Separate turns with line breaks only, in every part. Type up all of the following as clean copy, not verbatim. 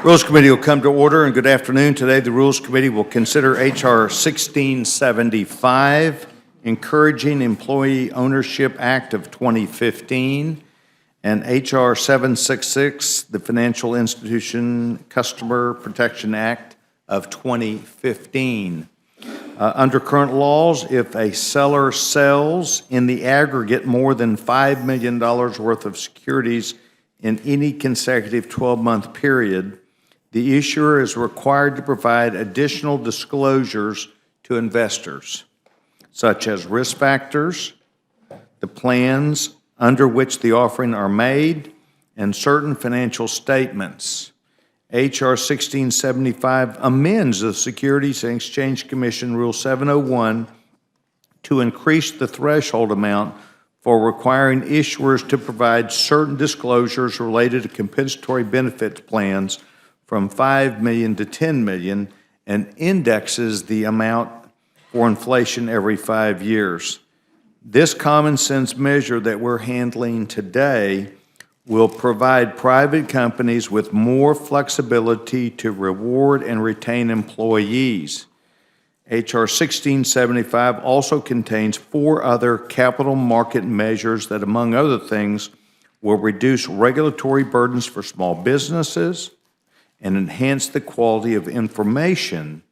Rules Committee will come to order, and good afternoon. Today, the Rules Committee will consider H.R. 1675, Encouraging Employee Ownership Act of 2015, and H.R. 766, the Financial Institution Customer Protection Act of 2015. Under current laws, if a seller sells in the aggregate more than $5 million worth of securities in any consecutive 12-month period, the issuer is required to provide additional disclosures to investors, such as risk factors, the plans under which the offering are made, and certain financial statements. H.R. 1675 amends the Securities and Exchange Commission Rule 701 to increase the threshold amount for requiring issuers to provide certain disclosures related to compensatory benefits plans from $5 million to $10 million and indexes the amount for inflation every 5 years. This common sense measure that we're handling today will provide private companies with more flexibility to reward and retain employees. H.R. 1675 also contains 4 other capital market measures that, among other things, will reduce regulatory burdens for small businesses and enhance the quality of information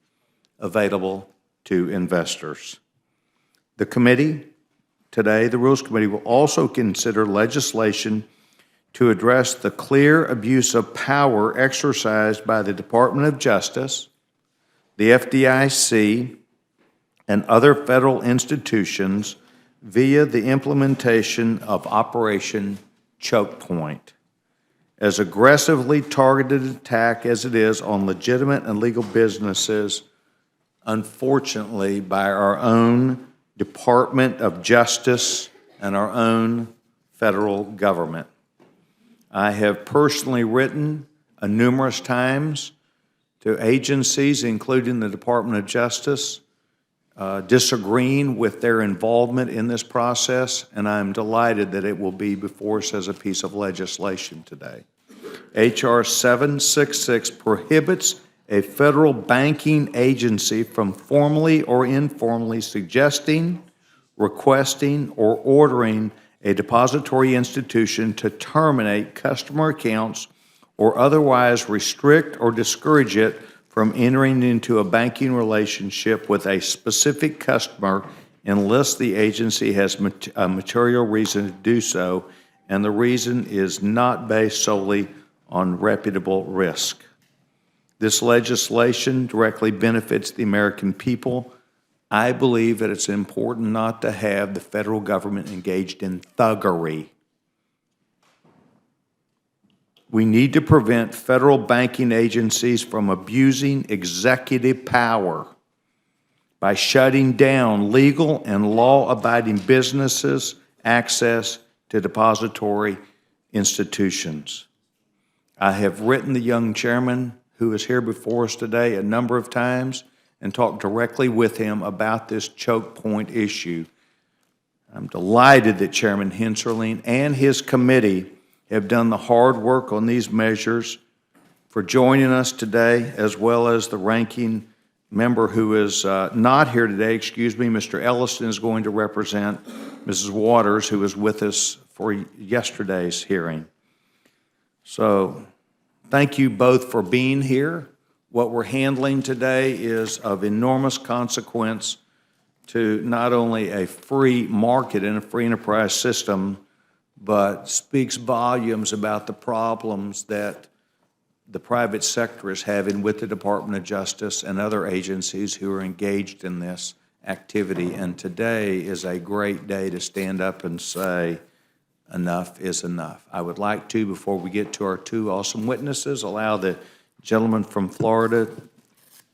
available to investors. The committee, today, the Rules Committee will also consider legislation to address the clear abuse of power exercised by the Department of Justice, the FDIC, and other federal institutions via the implementation of Operation Choke Point. As aggressively targeted attack as it is on legitimate and legal businesses, unfortunately, by our own Department of Justice and our own federal government. I have personally written numerous times to agencies, including the Department of Justice, disagreeing with their involvement in this process, and I'm delighted that it will be before us as a piece of legislation today. H.R. 766 prohibits a federal banking agency from formally or informally suggesting, requesting, or ordering a depository institution to terminate customer accounts or otherwise restrict or discourage it from entering into a banking relationship with a specific customer unless the agency has a material reason to do so, and the reason is not based solely on reputable risk. This legislation directly benefits the American people. I believe that it's important not to have the federal government engaged in thuggery. We need to prevent federal banking agencies from abusing executive power by shutting down legal and law-abiding businesses' access to depository institutions. I have written the young chairman who is here before us today a number of times and talked directly with him about this choke point issue. I'm delighted that Chairman Henserling and his committee have done the hard work on these measures, for joining us today, as well as the ranking member who is not here today, Mr. Elliston is going to represent Mrs. Waters, who was with us for yesterday's hearing. So thank you both for being here. What we're handling today is of enormous consequence to not only a free market and a free enterprise system, but speaks volumes about the problems that the private sector is having with the Department of Justice and other agencies who are engaged in this activity. And today is a great day to stand up and say, enough is enough. I would like to, before we get to our 2 awesome witnesses, allow the gentleman from Florida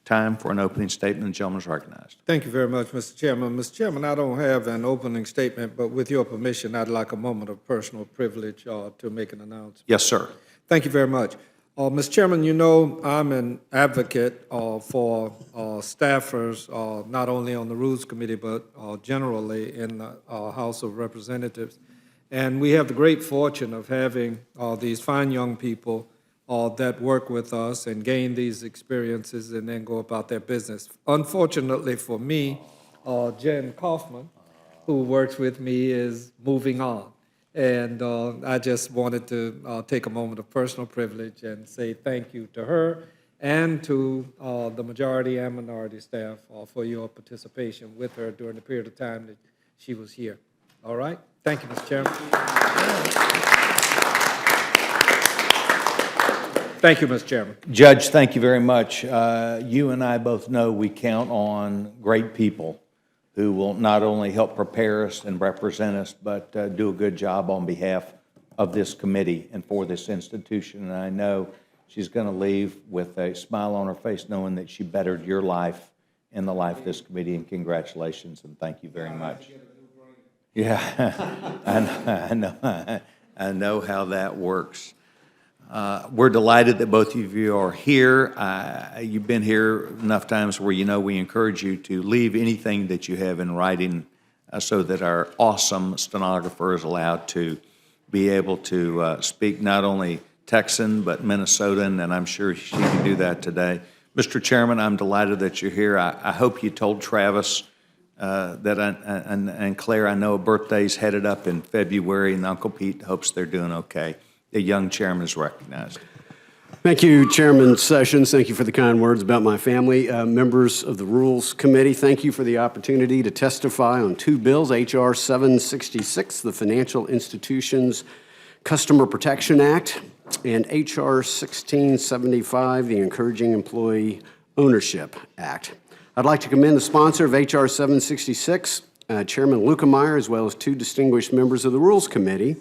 time for an opening statement. The gentleman is recognized.
Thank you very much, Mr. Chairman. Mr. Chairman, I don't have an opening statement, but with your permission, I'd like a moment of personal privilege to make an announcement.
Yes, sir.
Thank you very much. Mr. Chairman, you know I'm an advocate for staffers, not only on the Rules Committee, but generally in the House of Representatives. And we have the great fortune of having these fine young people that work with us and gain these experiences and then go about their business. Unfortunately for me, Jen Kaufman, who works with me, is moving on. And I just wanted to take a moment of personal privilege and say thank you to her and to the majority and minority staff for your participation with her during the period of time that she was here. All right? Thank you, Mr. Chairman. Thank you, Mr. Chairman.
Judge, thank you very much. You and I both know we count on great people who will not only help prepare us and represent us, but do a good job on behalf of this committee and for this institution. And I know she's going to leave with a smile on her face knowing that she bettered your life and the life of this committee. And congratulations and thank you very much. Yeah, I know how that works. We're delighted that both of you are here. You've been here enough times where you know we encourage you to leave anything that you have in writing so that our awesome stenographer is allowed to be able to speak not only Texan but Minnesotan, and I'm sure she can do that today. Mr. Chairman, I'm delighted that you're here. I hope you told Travis and Claire, I know a birthday's headed up in February, and Uncle Pete hopes they're doing okay. The young chairman is recognized.
Thank you, Chairman Sessions. Thank you for the kind words about my family. Members of the Rules Committee, thank you for the opportunity to testify on two bills, H.R. 766, the Financial Institutions Customer Protection Act, and H.R. 1675, the Encouraging Employee Ownership Act. I'd like to commend the sponsor of H.R. 766, Chairman Lukemeyer, as well as two distinguished members of the Rules Committee,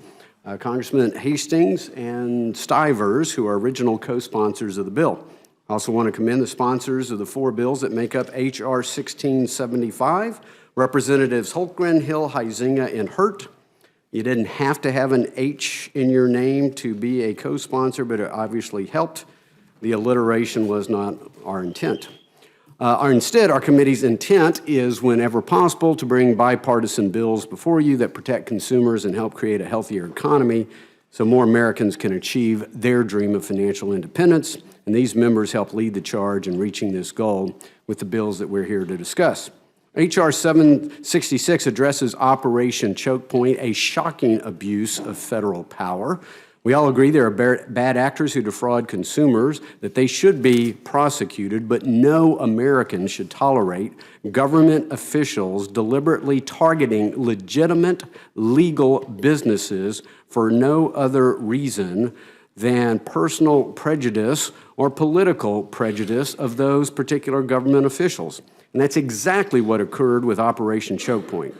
Congressman Hastings and Stivers, who are original co-sponsors of the bill. I also want to commend the sponsors of the four bills that make up H.R. 1675, Representatives Holtgren, Hill, Huizinga, and Hurt. You didn't have to have an H in your name to be a co-sponsor, but it obviously helped. The alliteration was not our intent. Instead, our committee's intent is, whenever possible, to bring bipartisan bills before you that protect consumers and help create a healthier economy so more Americans can achieve their dream of financial independence. And these members help lead the charge in reaching this goal with the bills that we're here to discuss. H.R. 766 addresses Operation Choke Point, a shocking abuse of federal power. We all agree there are bad actors who defraud consumers, that they should be prosecuted, but no American should tolerate government officials deliberately targeting legitimate legal businesses for no other reason than personal prejudice or political prejudice of those particular government officials. And that's exactly what occurred with Operation Choke Point.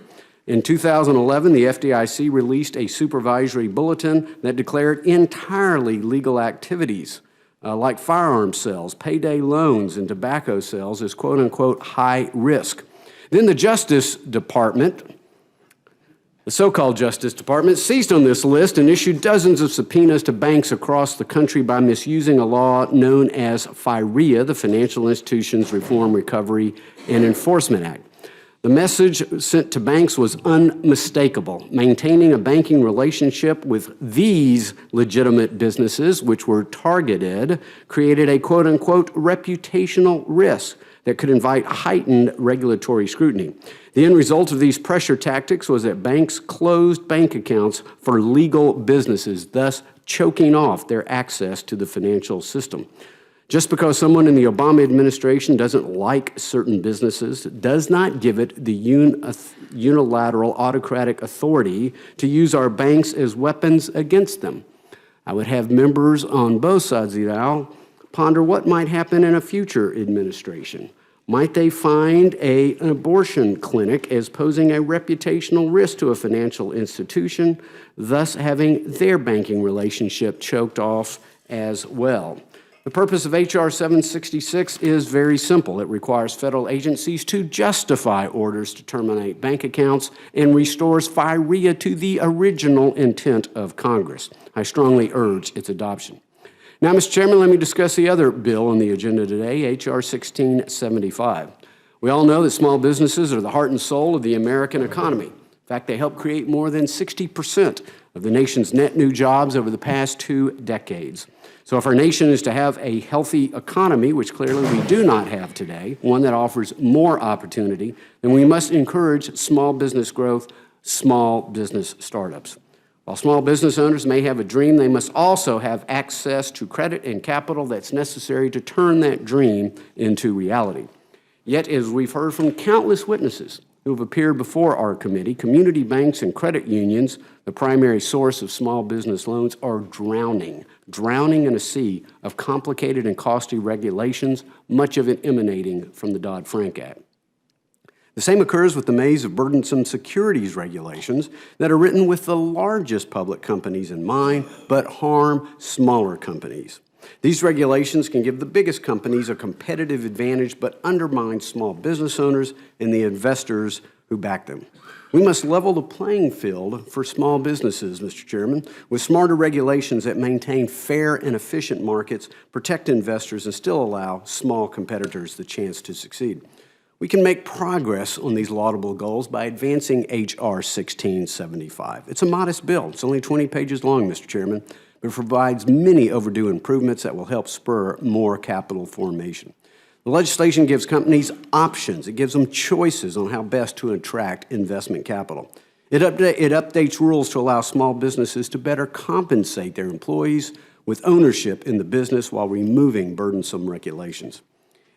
In 2011, the FDIC released a supervisory bulletin that declared entirely legal activities like firearm sales, payday loans, and tobacco sales as quote-unquote high risk. Then the Justice Department, the so-called Justice Department, seized on this list and issued dozens of subpoenas to banks across the country by misusing a law known as FIREA, the Financial Institutions Reform, Recovery, and Enforcement Act. The message sent to banks was unmistakable. Maintaining a banking relationship with these legitimate businesses, which were targeted, created a quote-unquote reputational risk that could invite heightened regulatory scrutiny. The end result of these pressure tactics was that banks closed bank accounts for legal businesses, thus choking off their access to the financial system. Just because someone in the Obama administration doesn't like certain businesses does not give it the unilateral autocratic authority to use our banks as weapons against them. I would have members on both sides of the aisle ponder what might happen in a future administration. Might they find an abortion clinic as posing a reputational risk to a financial institution, thus having their banking relationship choked off as well? The purpose of H.R. 766 is very simple. It requires federal agencies to justify orders to terminate bank accounts and restores FIREA to the original intent of Congress. I strongly urge its adoption. Now, Mr. Chairman, let me discuss the other bill on the agenda today, H.R. 1675. We all know that small businesses are the heart and soul of the American economy. In fact, they helped create more than 60% of the nation's net new jobs over the past 2 decades. So if our nation is to have a healthy economy, which clearly we do not have today, one that offers more opportunity, then we must encourage small business growth, small business startups. While small business owners may have a dream, they must also have access to credit and capital that's necessary to turn that dream into reality. Yet, as we've heard from countless witnesses who have appeared before our committee, community banks and credit unions, the primary source of small business loans, are drowning in a sea of complicated and costly regulations, much of it emanating from the Dodd-Frank Act. The same occurs with the maze of burdensome securities regulations that are written with the largest public companies in mind, but harm smaller companies. These regulations can give the biggest companies a competitive advantage, but undermine small business owners and the investors who back them. We must level the playing field for small businesses, Mr. Chairman, with smarter regulations that maintain fair and efficient markets, protect investors, and still allow small competitors the chance to succeed. We can make progress on these laudable goals by advancing H.R. 1675. It's a modest bill. It's only 20 pages long, Mr. Chairman, but it provides many overdue improvements that will help spur more capital formation. The legislation gives companies options. It gives them choices on how best to attract investment capital. It updates rules to allow small businesses to better compensate their employees with ownership in the business while removing burdensome regulations.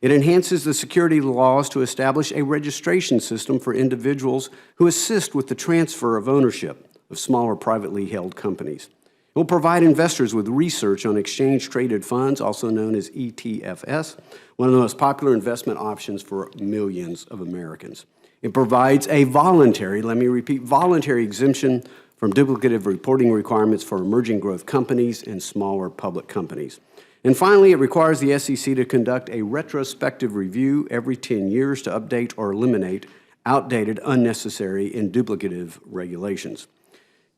It enhances the security laws to establish a registration system for individuals who assist with the transfer of ownership of smaller privately held companies. It will provide investors with research on exchange-traded funds, also known as ETFs, one of the most popular investment options for millions of Americans. It provides a voluntary, let me repeat, voluntary exemption from duplicative reporting requirements for emerging growth companies and smaller public companies. And finally, it requires the SEC to conduct a retrospective review every 10 years to update or eliminate outdated, unnecessary, and duplicative regulations.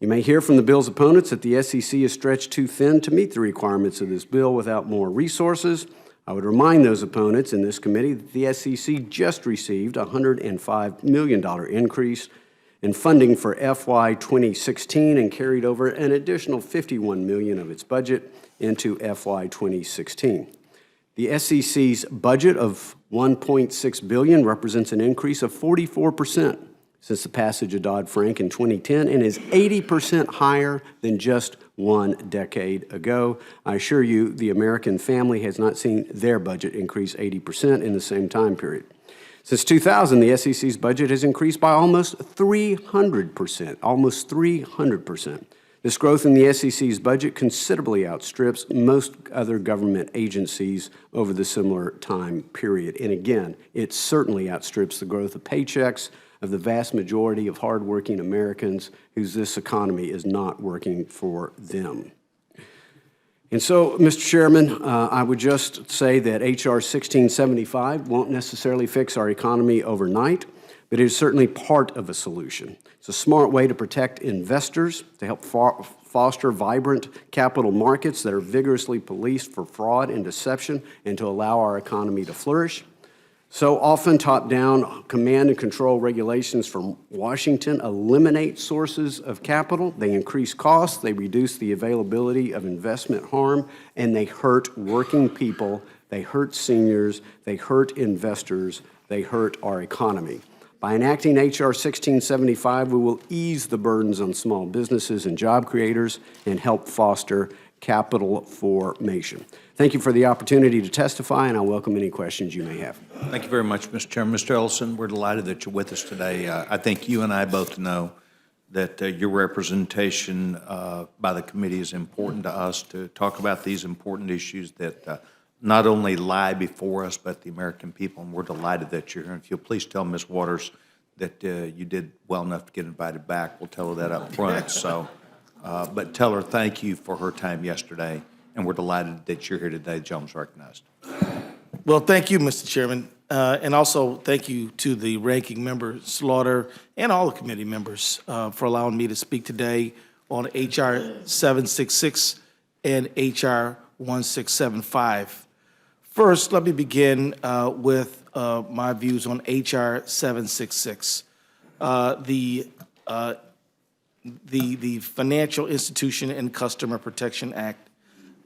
You may hear from the bill's opponents that the SEC is stretched too thin to meet the requirements of this bill without more resources. I would remind those opponents in this committee that the SEC just received a $105 million increase in funding for FY 2016 and carried over an additional $51 million of its budget into FY 2016. The SEC's budget of $1.6 billion represents an increase of 44% since the passage of Dodd-Frank in 2010 and is 80% higher than just 1 decade ago. I assure you, the American family has not seen their budget increase 80% in the same time period. Since 2000, the SEC's budget has increased by almost 300%, almost 300%. This growth in the SEC's budget considerably outstrips most other government agencies over the similar time period. And again, it certainly outstrips the growth of paychecks of the vast majority of hardworking Americans whose this economy is not working for them. And so, Mr. Chairman, I would just say that H.R. 1675 won't necessarily fix our economy overnight, but it is certainly part of a solution. It's a smart way to protect investors, to help foster vibrant capital markets that are vigorously policed for fraud and deception, and to allow our economy to flourish. So often top-down command and control regulations from Washington eliminate sources of capital. They increase costs, they reduce the availability of investment harm, and they hurt working people, they hurt seniors, they hurt investors, they hurt our economy. By enacting H.R. 1675, we will ease the burdens on small businesses and job creators and help foster capital formation. Thank you for the opportunity to testify, and I welcome any questions you may have.
Thank you very much, Mr. Chairman. Mr. Ellison, we're delighted that you're with us today. I think you and I both know that your representation by the committee is important to us to talk about these important issues that not only lie before us, but the American people, and we're delighted that you're here. And if you'll please tell Ms. Waters that you did well enough to get invited back. We'll tell her that up front. So, but tell her thank you for her time yesterday, and we're delighted that you're here today. The gentleman's recognized.
Well, thank you, Mr. Chairman, and also thank you to the ranking member, Slaughter, and all the committee members for allowing me to speak today on H.R. 766 and H.R. 1675. First, let me begin with my views on H.R. 766. The the Financial Institution and Customer Protection Act.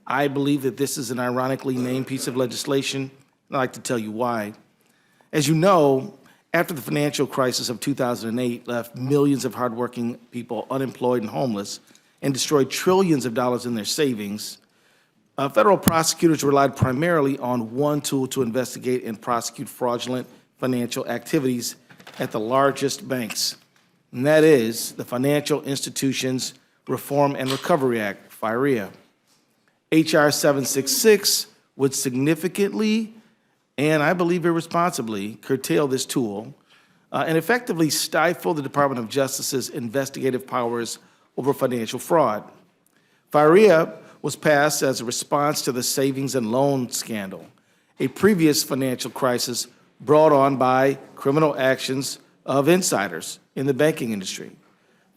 I believe that this is an ironically named piece of legislation, and I'd like to tell you why. As you know, after the financial crisis of 2008 left millions of hardworking people unemployed and homeless and destroyed trillions of dollars in their savings, federal prosecutors relied primarily on one tool to investigate and prosecute fraudulent financial activities at the largest banks, and that is the Financial Institutions Reform and Recovery Act, FIREA. H.R. 766 would significantly, and I believe irresponsibly, curtail this tool and effectively stifle the Department of Justice's investigative powers over financial fraud. FIREA was passed as a response to the savings and loan scandal, a previous financial crisis brought on by criminal actions of insiders in the banking industry.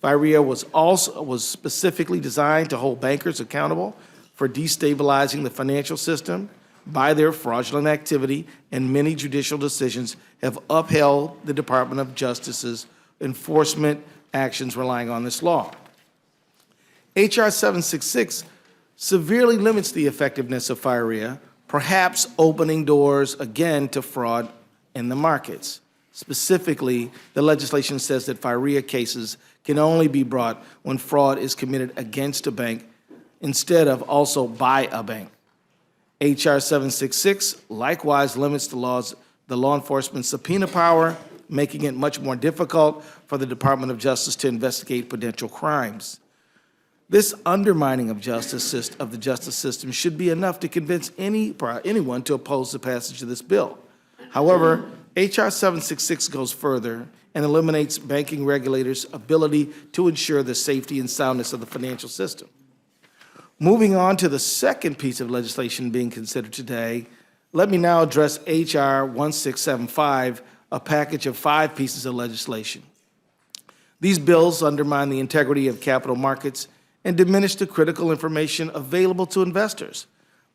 FIREA was specifically designed to hold bankers accountable for destabilizing the financial system by their fraudulent activity, and many judicial decisions have upheld the Department of Justice's enforcement actions relying on this law. H.R. 766 severely limits the effectiveness of FIREA, perhaps opening doors again to fraud in the markets. Specifically, the legislation says that FIREA cases can only be brought when fraud is committed against a bank instead of also by a bank. H.R. 766 likewise limits the law enforcement subpoena power, making it much more difficult for the Department of Justice to investigate potential crimes. This undermining of the justice system should be enough to convince anyone to oppose the passage of this bill. However, H.R. 766 goes further and eliminates banking regulators' ability to ensure the safety and soundness of the financial system. Moving on to the second piece of legislation being considered today, let me now address H.R. 1675, a package of 5 pieces of legislation. These bills undermine the integrity of capital markets and diminish the critical information available to investors.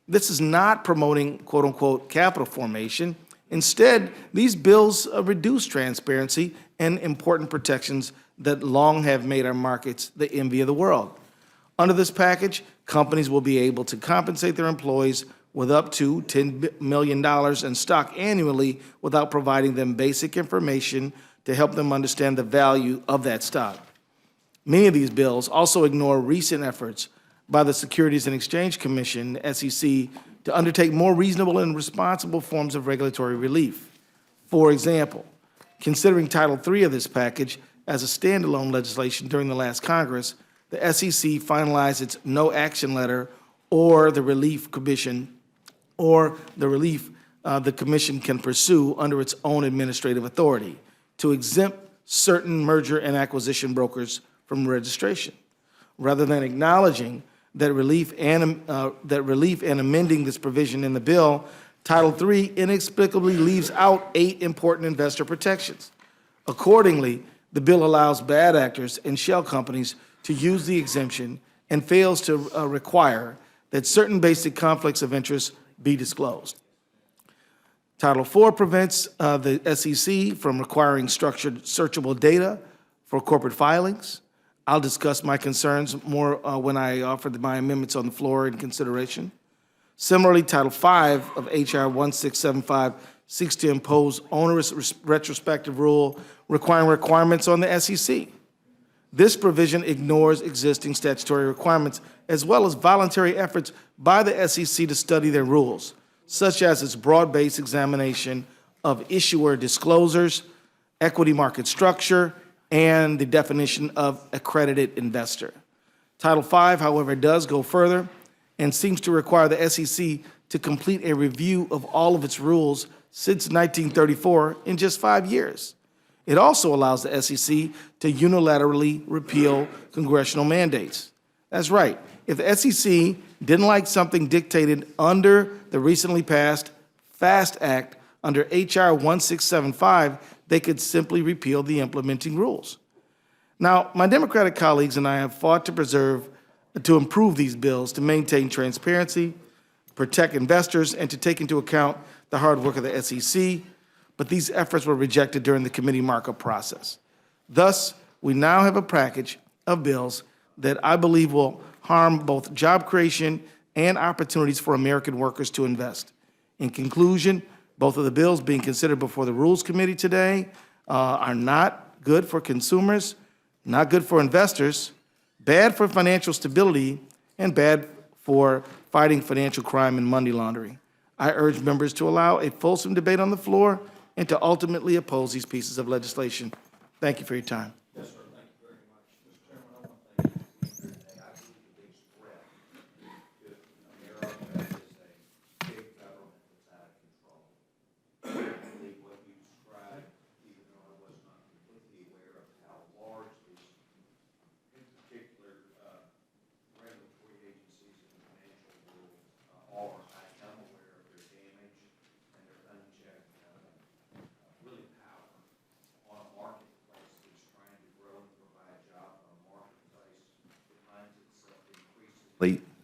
This is not promoting quote-unquote capital formation. Instead, these bills reduce transparency and important protections that long have made our markets the envy of the world. Under this package, companies will be able to compensate their employees with up to $10 million in stock annually without providing them basic information to help them understand the value of that stock. Many of these bills also ignore recent efforts by the Securities and Exchange Commission, SEC, to undertake more reasonable and responsible forms of regulatory relief. For example, considering Title III of this package as a standalone legislation during the last Congress, the SEC finalized its no action letter or the relief commission the commission can pursue under its own administrative authority to exempt certain merger and acquisition brokers from registration. Rather than acknowledging that relief and amending this provision in the bill, Title III inexplicably leaves out 8 important investor protections. Accordingly, the bill allows bad actors and shell companies to use the exemption and fails to require that certain basic conflicts of interest be disclosed. Title IV prevents the SEC from requiring structured searchable data for corporate filings. I'll discuss my concerns more when I offer my amendments on the floor in consideration. Similarly, Title V of H.R. 1675 seeks to impose onerous retrospective rule requiring requirements on the SEC. This provision ignores existing statutory requirements as well as voluntary efforts by the SEC to study their rules, such as its broad-based examination of issuer disclosures, equity market structure, and the definition of accredited investor. Title V, however, does go further and seems to require the SEC to complete a review of all of its rules since 1934 in just 5 years. It also allows the SEC to unilaterally repeal congressional mandates. That's right. If the SEC didn't like something dictated under the recently passed FAST Act under H.R. 1675, they could simply repeal the implementing rules. Now, my Democratic colleagues and I have fought to improve these bills to maintain transparency, protect investors, and to take into account the hard work of the SEC, but these efforts were rejected during the committee markup process. Thus, we now have a package of bills that I believe will harm both job creation and opportunities for American workers to invest. In conclusion, both of the bills being considered before the Rules Committee today are not good for consumers, not good for investors, bad for financial stability, and bad for fighting financial crime and money laundering. I urge members to allow a fulsome debate on the floor and to ultimately oppose these pieces of legislation. Thank you for your time.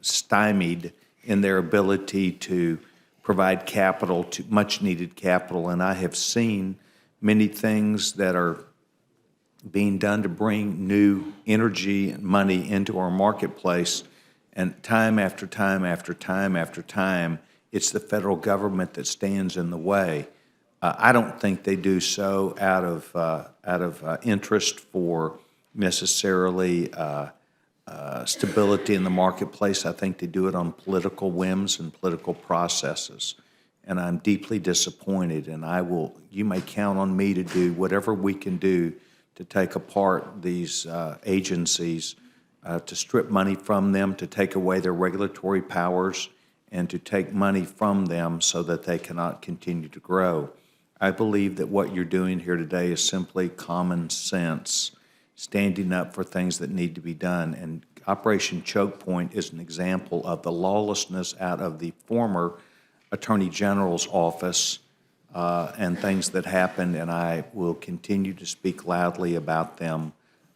Stymied in their ability to provide capital, to much-needed capital. And I have seen many things that are being done to bring new energy and money into our marketplace. And time after time after time after time, it's the federal government that stands in the way. I don't think they do so out of interest for necessarily stability in the marketplace. I think they do it on political whims and political processes. And I'm deeply disappointed, and you may count on me to do whatever we can do to take apart these agencies, to strip money from them, to take away their regulatory powers, and to take money from them so that they cannot continue to grow. I believe that what you're doing here today is simply common sense, standing up for things that need to be done. And Operation Choke Point is an example of the lawlessness out of the former Attorney General's office and things that happened, and I will continue to speak loudly about them.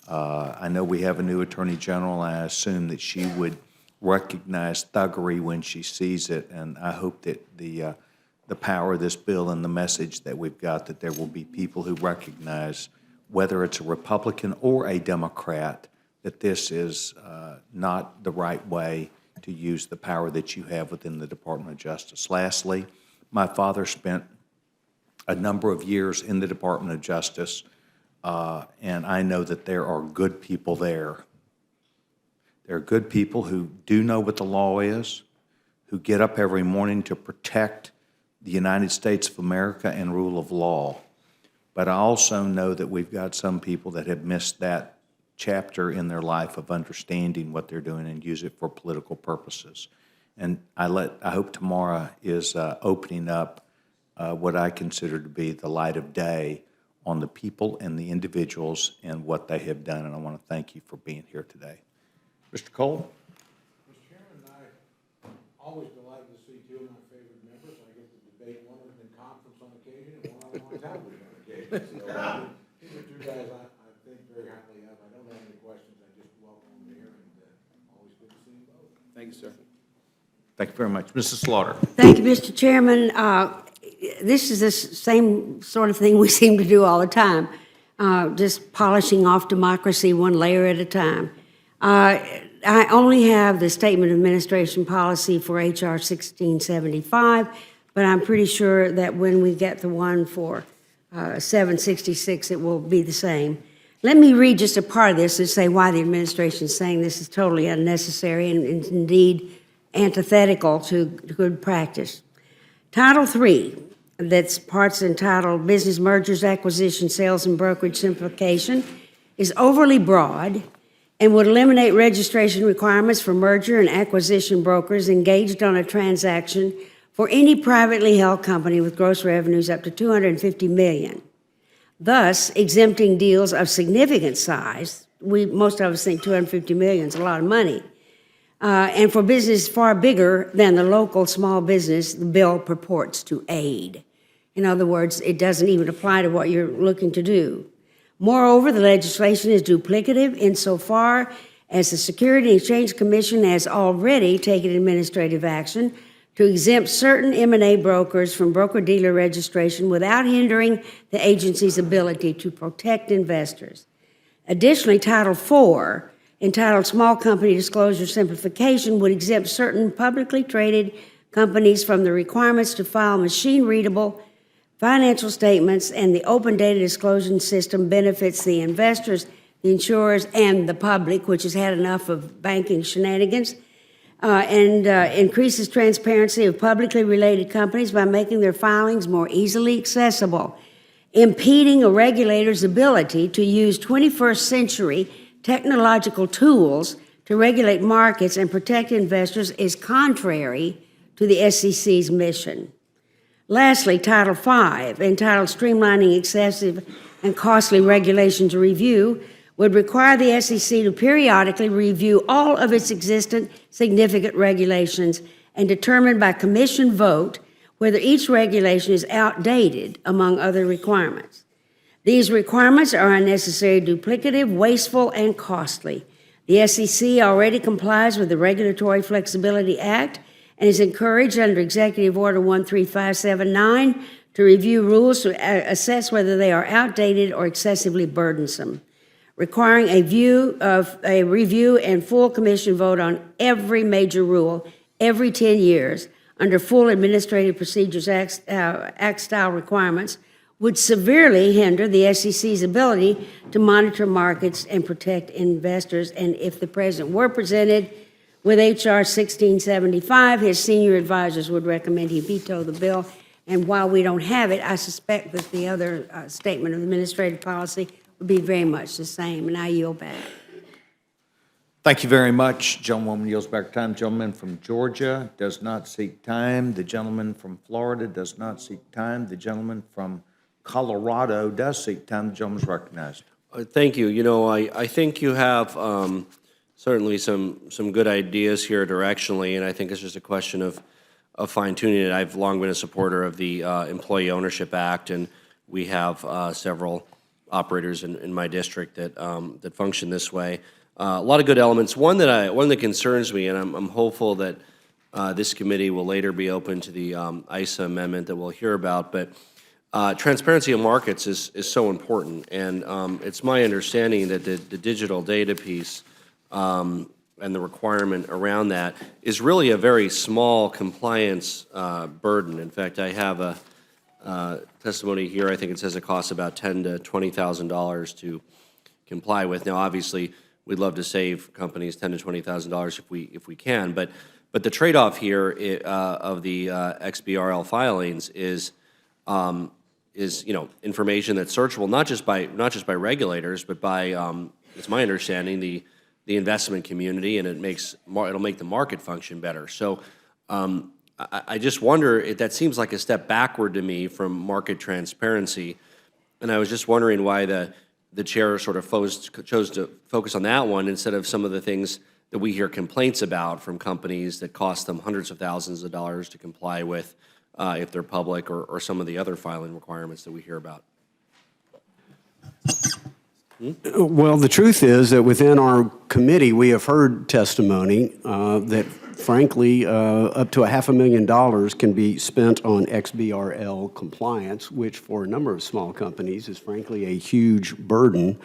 I know we have a new Attorney General, and I assume that she would recognize thuggery when she sees it, and I hope that the power of this bill and the message that we've got, that there will be people who recognize, whether it's a Republican or a Democrat, that this is not the right way to use the power that you have within the Department of Justice. Lastly, my father spent a number of years in the Department of Justice, and I know that there are good people there. There are good people who do know what the law is, who get up every morning to protect the United States of America and rule of law. But I also know that we've got some people that have missed that chapter in their life of understanding what they're doing and use it for political purposes. And I hope tomorrow is opening up what I consider to be the light of day on the people and the individuals and what they have done. And I want to thank you for being here today. Mr. Cole?
Mr. Chairman, I always delight to see two of my favorite members. I get to debate one of them in conference on occasion and one of them on television on occasion. So these are two guys I think very highly of. I don't have any questions. I just welcome them here, and always good to see you both.
Thank you, sir.
Thank you very much. Mrs. Slaughter?
Thank you, Mr. Chairman. This is the same sort of thing we seem to do all the time, just polishing off democracy one layer at a time. I only have the Statement of Administration Policy for H.R. 1675, but I'm pretty sure that when we get the one for 766, it will be the same. Let me read just a part of this and say why the administration is saying this is totally unnecessary and indeed antithetical to good practice. Title III, that's parts entitled Business Mergers, Acquisition, Sales, and Brokerage Simplification, is overly broad and would eliminate registration requirements for merger and acquisition brokers engaged on a transaction for any privately held company with gross revenues up to $250 million, thus exempting deals of significant size. Most of us think $250 million is a lot of money. And for business far bigger than the local small business, the bill purports to aid. In other words, it doesn't even apply to what you're looking to do. Moreover, the legislation is duplicative insofar as the Securities and Exchange Commission has already taken administrative action to exempt certain M&A brokers from broker-dealer registration without hindering the agency's ability to protect investors. Additionally, Title IV, entitled Small Company Disclosure Simplification, would exempt certain publicly traded companies from the requirements to file machine-readable financial statements, and the open data disclosure system benefits the investors, the insurers, and the public, which has had enough of banking shenanigans, and increases transparency of publicly related companies by making their filings more easily accessible. Impeding a regulator's ability to use 21st century technological tools to regulate markets and protect investors is contrary to the SEC's mission. Lastly, Title V, entitled Streamlining Excessive and Costly Regulations Review, would require the SEC to periodically review all of its existent significant regulations and determine by commission vote whether each regulation is outdated, among other requirements. These requirements are unnecessary, duplicative, wasteful, and costly. The SEC already complies with the Regulatory Flexibility Act and is encouraged under Executive Order 13579 to review rules to assess whether they are outdated or excessively burdensome, requiring a review and full commission vote on every major rule every 10 years under full Administrative Procedures Act-style requirements would severely hinder the SEC's ability to monitor markets and protect investors. And if the President were presented with H.R. 1675, his senior advisors would recommend he veto the bill. And while we don't have it, I suspect that the other statement of administrative policy would be very much the same, and I yield back.
Thank you very much. Gentlewoman yields back time. Gentleman from Georgia does not seek time. The gentleman from Florida does not seek time. The gentleman from Colorado does seek time. The gentleman is recognized.
Thank you. You know, I think you have certainly some good ideas here directionally, and I think it's just a question of fine-tuning it. I've long been a supporter of the Employee Ownership Act, and we have several operators in my district that function this way. A lot of good elements. One that concerns me, and I'm hopeful that this committee will later be open to the ISA amendment that we'll hear about, but transparency of markets is so important, and it's my understanding that the digital data piece and the requirement around that is really a very small compliance burden. In fact, I have a testimony here. I think it says it costs about $10,000 to $20,000 to comply with. Now, obviously, we'd love to save companies $10,000 to $20,000 if we can, but the trade-off here of the XBRL filings is information that's searchable not just by regulators, but by it's my understanding the investment community, and it'll make the market function better. So I just wonder if that seems like a step backward to me from market transparency, and I was just wondering why the chair sort of chose to focus on that one instead of some of the things that we hear complaints about from companies that cost them hundreds of thousands of dollars to comply with if they're public, or some of the other filing requirements that we hear about.
Well, the truth is that within our committee, we have heard testimony that, frankly, up to $500,000 can be spent on XBRL compliance, which for a number of small companies is, frankly, a huge burden.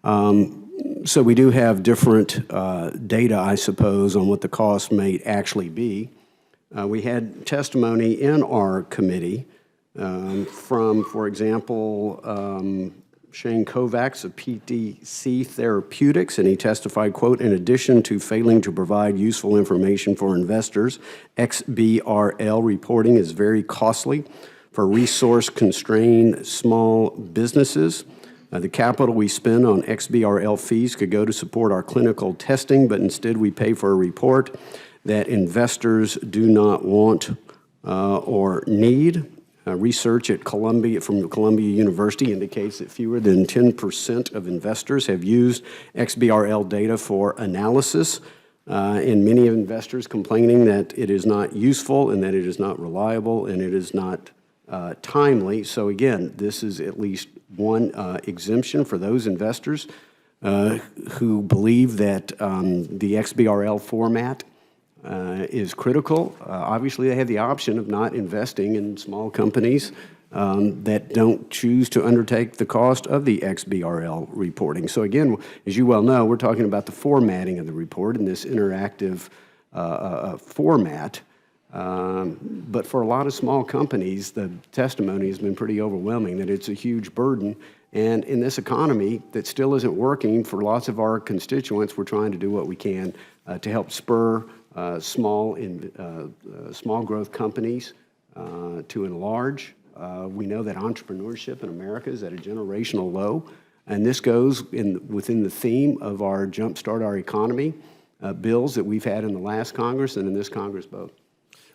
So we do have different data, I suppose, on what the cost may actually be. We had testimony in our committee from, for example, Shane Kovacs of PTC Therapeutics, and he testified, quote, "In addition to failing to provide useful information for investors, XBRL reporting is very costly for resource-constrained small businesses. The capital we spend on XBRL fees could go to support our clinical testing, but instead we pay for a report that investors do not want or need. Research at from Columbia University indicates that fewer than 10% of investors have used XBRL data for analysis, and many investors complaining that it is not useful and that it is not reliable and it is not timely. So again, this is at least one exemption for those investors who believe that the XBRL format is critical. Obviously, they have the option of not investing in small companies that don't choose to undertake the cost of the XBRL reporting. So again, as you well know, we're talking about the formatting of the report in this interactive format. But for a lot of small companies, the testimony has been pretty overwhelming that it's a huge burden. And in this economy that still isn't working for lots of our constituents, we're trying to do what we can to help spur small growth companies to enlarge. We know that entrepreneurship in America is at a generational low, and this goes within the theme of our Jumpstart Our Economy bills that we've had in the last Congress and in this Congress both.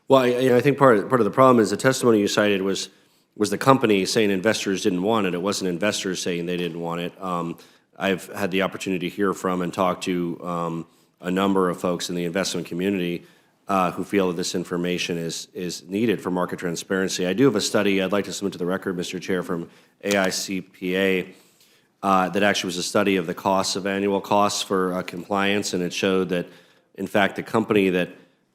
Well, I think part of the problem is the testimony you cited was the company saying investors didn't want it. It wasn't investors saying they didn't want it. I've had the opportunity to hear from and talk to a number of folks in the investment community who feel that this information is needed for market transparency. I do have a study I'd like to submit to the record, Mr. Chair, from AICPA that actually was a study of the costs of annual costs for compliance, and it showed that, in fact, the company that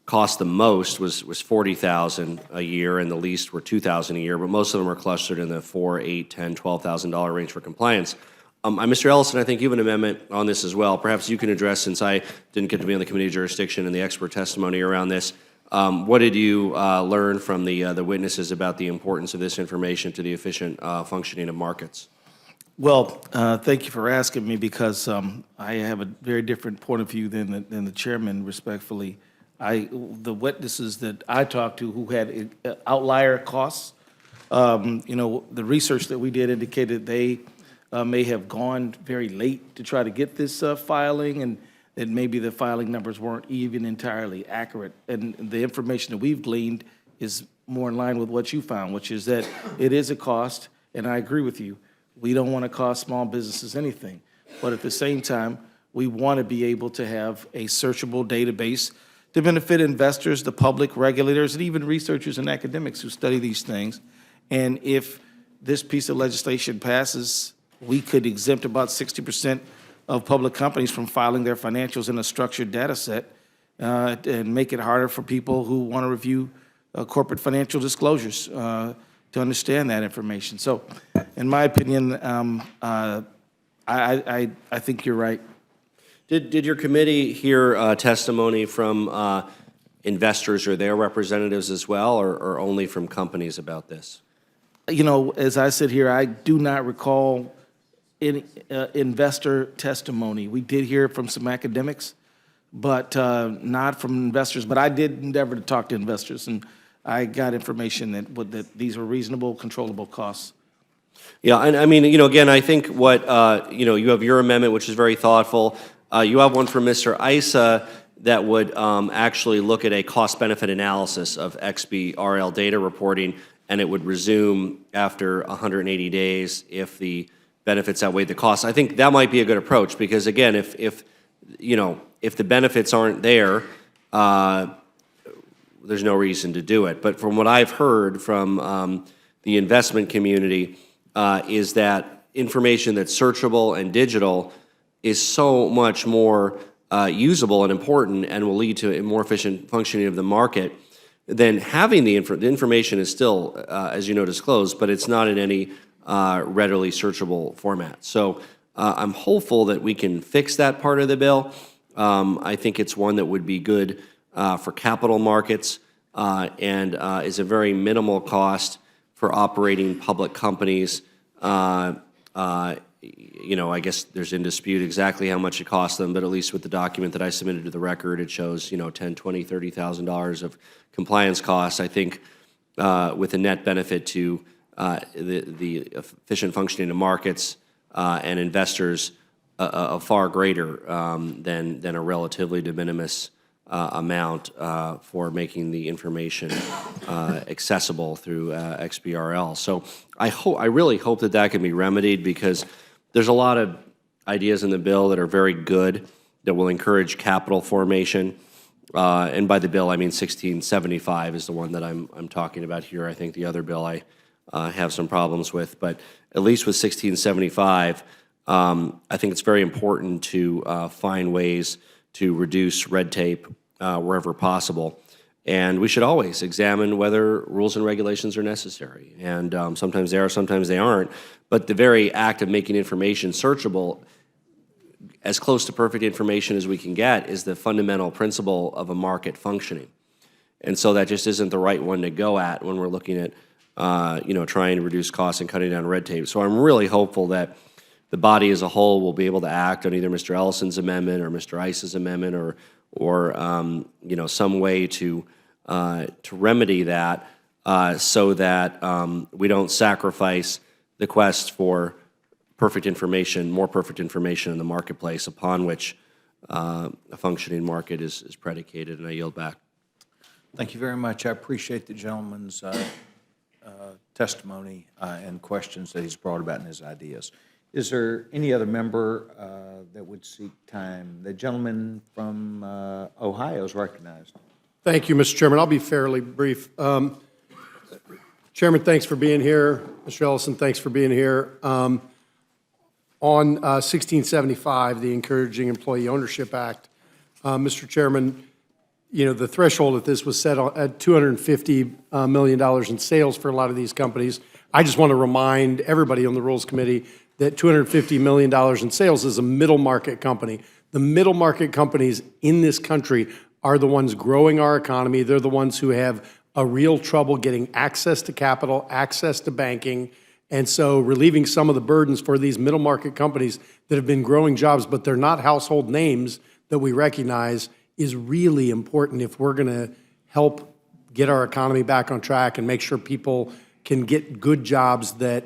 cost the most was $40,000 a year, and the least were $2,000 a year, but most of them are clustered in the $4,000, $8,000, $10,000, $12,000 range for compliance. Mr. Ellison, I think you have an amendment on this as well. Perhaps you can address, since I didn't get to be on the committee jurisdiction and the expert testimony around this, what did you learn from the witnesses about the importance of this information to the efficient functioning of markets?
Well, thank you for asking me, because I have a very different point of view than the chairman, respectfully. The witnesses that I talked to who had outlier costs, the research that we did indicated they may have gone very late to try to get this filing, and that maybe the filing numbers weren't even entirely accurate. And the information that we've gleaned is more in line with what you found, which is that it is a cost, and I agree with you. We don't want to cost small businesses anything. But at the same time, we want to be able to have a searchable database to benefit investors, the public, regulators, and even researchers and academics who study these things. And if this piece of legislation passes, we could exempt about 60% of public companies from filing their financials in a structured data set and make it harder for people who want to review corporate financial disclosures to understand that information. So in my opinion, I think you're right.
Did your committee hear testimony from investors or their representatives as well, or only from companies about this?
As I sit here, I do not recall any investor testimony. We did hear from some academics, but not from investors. But I did endeavor to talk to investors, and I got information that these were reasonable, controllable costs.
Yeah, and I mean, again, I think what, you have your amendment, which is very thoughtful. You have one from Mr. Issa that would actually look at a cost-benefit analysis of XBRL data reporting, and it would resume after 180 days if the benefits outweigh the costs. I think that might be a good approach, because again, if the benefits aren't there, there's no reason to do it. But from what I've heard from the investment community is that information that's searchable and digital is so much more usable and important and will lead to a more efficient functioning of the market than having the information is still, as you know, disclosed, but it's not in any readily searchable format. So I'm hopeful that we can fix that part of the bill. I think it's one that would be good for capital markets and is a very minimal cost for operating public companies. I guess there's in dispute exactly how much it costs them, but at least with the document that I submitted to the record, it shows, $10,000, $20,000, $30,000 of compliance costs. I think with a net benefit to the efficient functioning of markets and investors, a far greater than a relatively de minimis amount for making the information accessible through XBRL. So I really hope that can be remedied, because there's a lot of ideas in the bill that are very good that will encourage capital formation. And by the bill, I mean 1675 is the one that I'm talking about here. I think the other bill I have some problems with, but at least with 1675, I think it's very important to find ways to reduce red tape wherever possible. And we should always examine whether rules and regulations are necessary. And sometimes they are, sometimes they aren't. But the very act of making information searchable, as close to perfect information as we can get, is the fundamental principle of a market functioning. And so that just isn't the right one to go at when we're looking at, trying to reduce costs and cutting down red tape. So I'm really hopeful that the body as a whole will be able to act on either Mr. Ellison's amendment or Mr. Ice's amendment or some way to remedy that so that we don't sacrifice the quest for perfect information, more perfect information in the marketplace upon which a functioning market is predicated. And I yield back.
Thank you very much. I appreciate the gentleman's testimony and questions that he's brought about in his ideas. Is there any other member that would seek time? The gentleman from Ohio is recognized.
Thank you, Mr. Chairman. I'll be fairly brief. Chairman, thanks for being here. Mr. Ellison, thanks for being here. On 1675, the Encouraging Employee Ownership Act, Mr. Chairman, the threshold of this was set at $250 million in sales for a lot of these companies. I just want to remind everybody on the Rules Committee that $250 million in sales is a middle market company. The middle market companies in this country are the ones growing our economy. They're the ones who have a real trouble getting access to capital, access to banking, and so relieving some of the burdens for these middle market companies that have been growing jobs, but they're not household names that we recognize, is really important if we're going to help get our economy back on track and make sure people can get good jobs that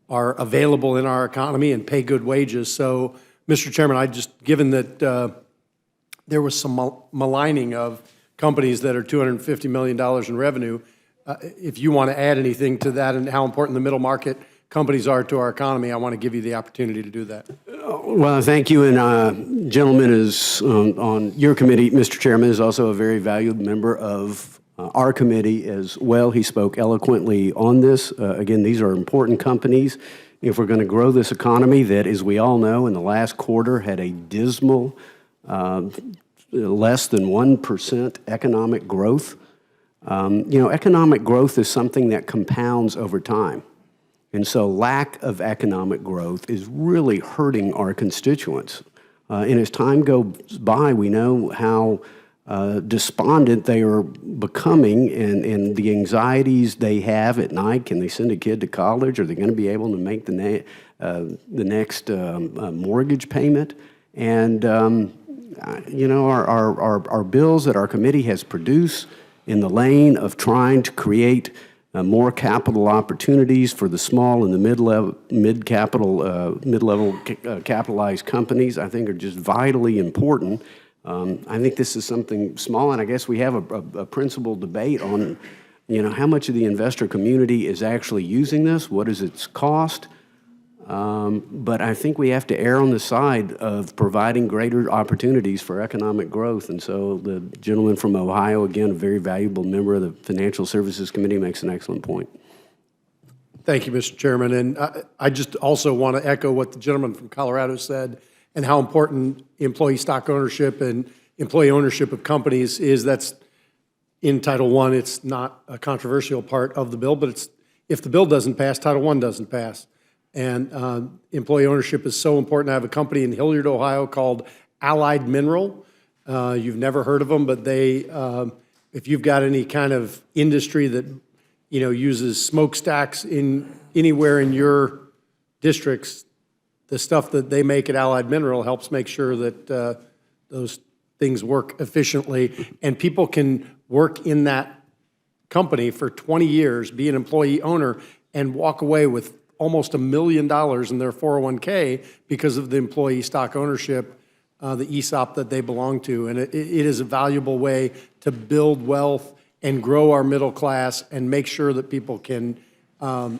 are available in our economy and pay good wages. So, Mr. Chairman, given that there was some maligning of companies that are $250 million in revenue, if you want to add anything to that and how important the middle market companies are to our economy, I want to give you the opportunity to do that.
Well, thank you. And gentleman is on your committee, Mr. Chairman, is also a very valued member of our committee as well. He spoke eloquently on this. Again, these are important companies. If we're going to grow this economy that, as we all know, in the last quarter had a dismal less than 1% economic growth. Economic growth is something that compounds over time. And so lack of economic growth is really hurting our constituents. And as time goes by, we know how despondent they are becoming and the anxieties they have at night. Can they send a kid to college? Are they going to be able to make the next mortgage payment? And, our bills that our committee has produced in the lane of trying to create more capital opportunities for the small and the mid-level capitalized companies, I think are just vitally important. I think this is something small, and I guess we have a principal debate on, how much of the investor community is actually using this, what is its cost, but I think we have to err on the side of providing greater opportunities for economic growth. And so the gentleman from Ohio, again, a very valuable member of the Financial Services Committee, makes an excellent point.
Thank you, Mr. Chairman. And I just also want to echo what the gentleman from Colorado said and how important employee stock ownership and employee ownership of companies is. That's in Title I. It's not a controversial part of the bill, but if the bill doesn't pass, Title I doesn't pass. And employee ownership is so important. I have a company in Hilliard, Ohio called Allied Mineral. You've never heard of them, but they, if you've got any kind of industry that, uses smokestacks anywhere in your districts, the stuff that they make at Allied Mineral helps make sure that those things work efficiently. And people can work in that company for 20 years, be an employee owner, and walk away with almost $1 million in their 401k because of the employee stock ownership, the ESOP that they belong to. And it is a valuable way to build wealth and grow our middle class and make sure that people can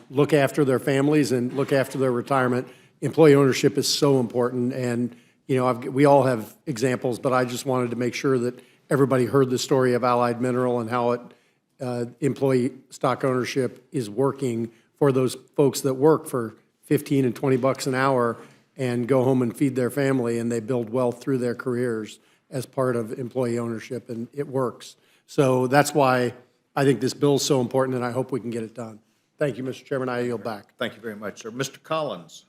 look after their families and look after their retirement. Employee ownership is so important. And, we all have examples, but I just wanted to make sure that everybody heard the story of Allied Mineral and how employee stock ownership is working for those folks that work for $15 and $20 an hour and go home and feed their family, and they build wealth through their careers. as part of employee ownership, and it works. So that's why I think this bill is so important, and I hope we can get it done. Thank you, Mr. Chairman. I yield back.
Thank you very much, sir. Mr. Collins?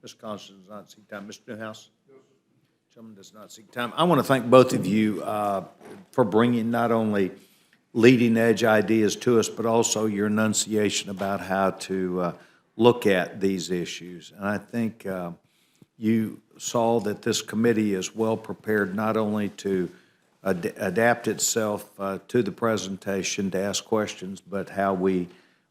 Mr. Collins does not seek time. Mr. Newhouse? Gentleman does not seek time. I want to thank both of you for bringing not only leading-edge ideas to us, but also your enunciation about how to look at these issues. And I think you saw that this committee is well prepared not only to adapt itself to the presentation, to ask questions, but how we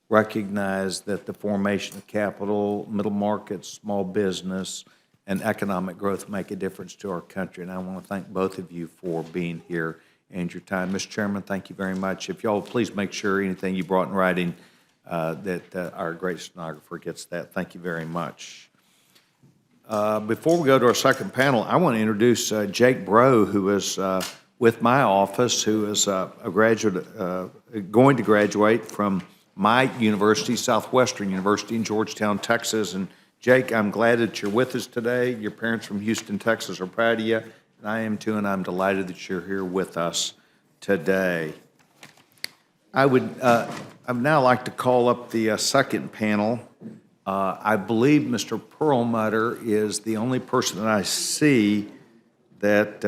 recognize that the formation of capital, middle market, small business, and economic growth make a difference to our country. And I want to thank both of you for being here and your time. Mr. Chairman, thank you very much. If y'all will please make sure anything you brought in writing that our great stenographer gets that. Thank you very much. Before we go to our second panel, I want to introduce Jake Breaux, who is with my office, who is a graduate, going to graduate from my university, Southwestern University in Georgetown, Texas. And Jake, I'm glad that you're with us today. Your parents from Houston, Texas are proud of you, and I am too, and I'm delighted that you're here with us today. I'd now like to call up the second panel. I believe Mr. Perlmutter is the only person that I see that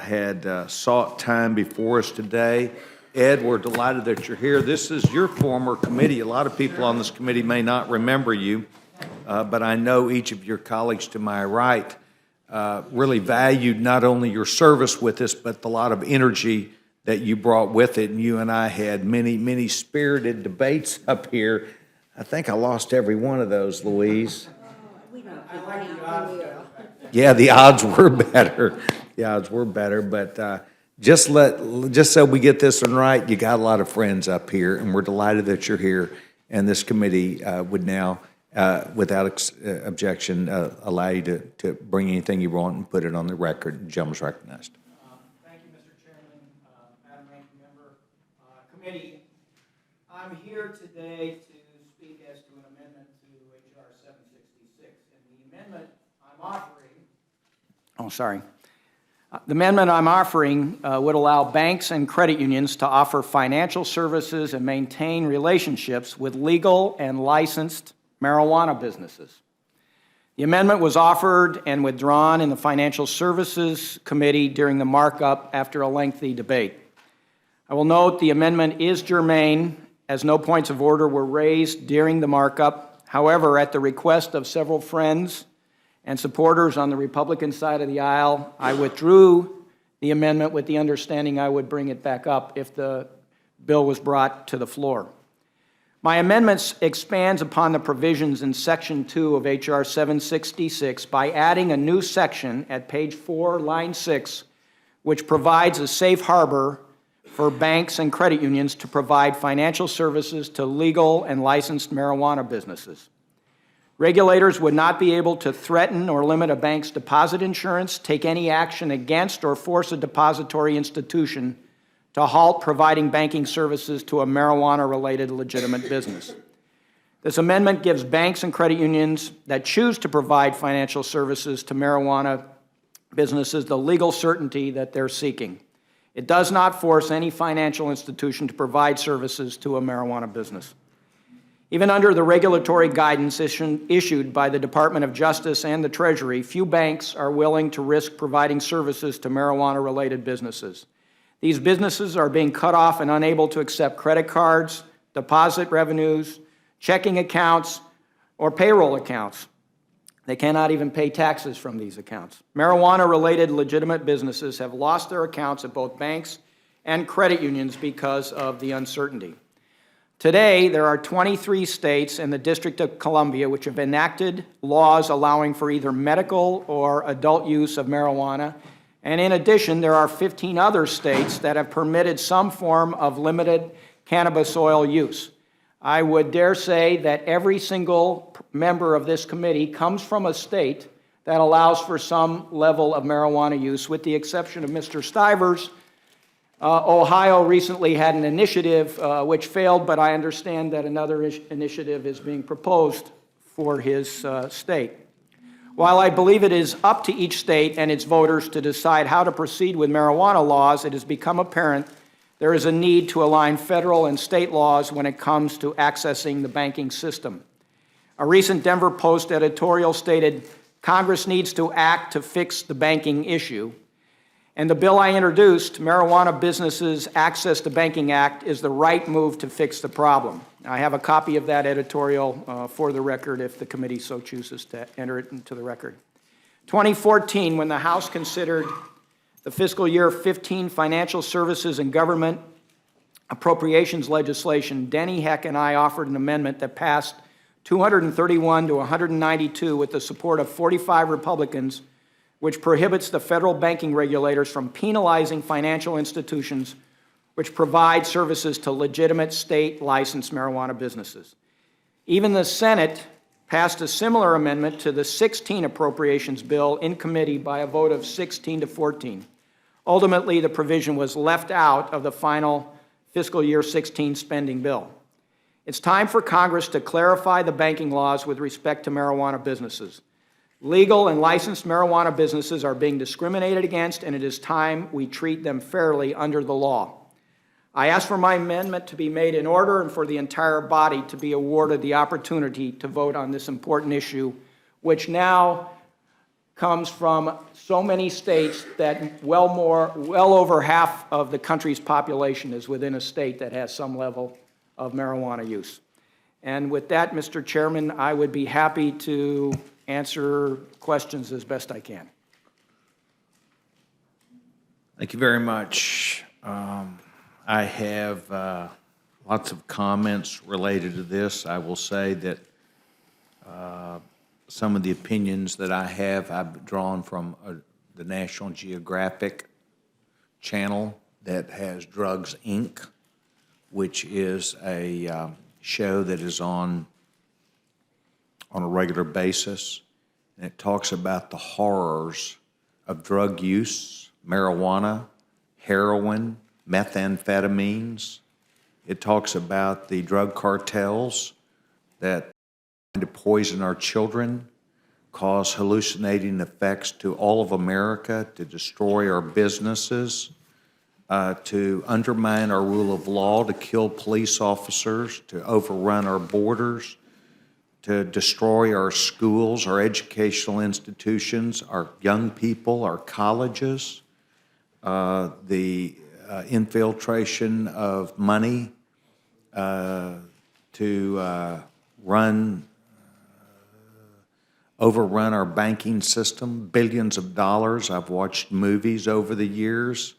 had sought time before us today. Ed, we're delighted that you're here. This is your former committee. A lot of people on this committee may not remember you, but I know each of your colleagues to my right really valued not only your service with us, but the lot of energy that you brought with it. And you and I had many, many spirited debates up here. I think I lost every one of those, Louise. Yeah, the odds were better. The odds were better, but just so we get this one right, you got a lot of friends up here, and we're delighted that you're here. And this committee would now, without objection, allow you to bring anything you want and put it on the record. The gentleman's recognized.
Thank you, Mr. Chairman, Madam Ranking Member, Committee. I'm here today to speak as to an amendment to H.R. 766, and the amendment I'm offering. The amendment I'm offering would allow banks and credit unions to offer financial services and maintain relationships with legal and licensed marijuana businesses. The amendment was offered and withdrawn in the Financial Services Committee during the markup after a lengthy debate. I will note the amendment is germane, as no points of order were raised during the markup. However, at the request of several friends and supporters on the Republican side of the aisle, I withdrew the amendment with the understanding I would bring it back up if the bill was brought to the floor. My amendment expands upon the provisions in Section 2 of H.R. 766 by adding a new section at page 4, line 6, which provides a safe harbor for banks and credit unions to provide financial services to legal and licensed marijuana businesses. Regulators would not be able to threaten or limit a bank's deposit insurance, take any action against or force a depository institution to halt providing banking services to a marijuana-related legitimate business. This amendment gives banks and credit unions that choose to provide financial services to marijuana businesses the legal certainty that they're seeking. It does not force any financial institution to provide services to a marijuana business. Even under the regulatory guidance issued by the Department of Justice and the Treasury, few banks are willing to risk providing services to marijuana-related businesses. These businesses are being cut off and unable to accept credit cards, deposit revenues, checking accounts, or payroll accounts. They cannot even pay taxes from these accounts. Marijuana-related legitimate businesses have lost their accounts at both banks and credit unions because of the uncertainty. Today, there are 23 states and the District of Columbia which have enacted laws allowing for either medical or adult use of marijuana. And in addition, there are 15 other states that have permitted some form of limited cannabis oil use. I would dare say that every single member of this committee comes from a state that allows for some level of marijuana use, with the exception of Mr. Stivers. Ohio recently had an initiative which failed, but I understand that another initiative is being proposed for his state. While I believe it is up to each state and its voters to decide how to proceed with marijuana laws, it has become apparent there is a need to align federal and state laws when it comes to accessing the banking system. A recent Denver Post editorial stated, "Congress needs to act to fix the banking issue." And the bill I introduced, Marijuana Businesses Access to Banking Act, is the right move to fix the problem. I have a copy of that editorial for the record if the committee so chooses to enter it into the record. 2014, when the House considered the fiscal year 15 financial services and government appropriations legislation, Denny Heck and I offered an amendment that passed 231 to 192 with the support of 45 Republicans, which prohibits the federal banking regulators from penalizing financial institutions which provide services to legitimate state-licensed marijuana businesses. Even the Senate passed a similar amendment to the 16 appropriations bill in committee by a vote of 16 to 14. Ultimately, the provision was left out of the final fiscal year 16 spending bill. It's time for Congress to clarify the banking laws with respect to marijuana businesses. Legal and licensed marijuana businesses are being discriminated against, and it is time we treat them fairly under the law. I ask for my amendment to be made in order and for the entire body to be awarded the opportunity to vote on this important issue, which now comes from so many states that well over half of the country's population is within a state that has some level of marijuana use. And with that, Mr. Chairman, I would be happy to answer questions as best I can.
Thank you very much. I have lots of comments related to this. I will say that some of the opinions that I have, I've drawn from the National Geographic channel that has Drugs, Inc., which is a show that is on a regular basis, and it talks about the horrors of drug use, marijuana, heroin, methamphetamines. It talks about the drug cartels that try to poison our children, cause hallucinating effects to all of America, to destroy our businesses, to undermine our rule of law, to kill police officers, to overrun our borders, to destroy our schools, our educational institutions, our young people, our colleges, the infiltration of money to overrun our banking system, billions of dollars. I've watched movies over the years.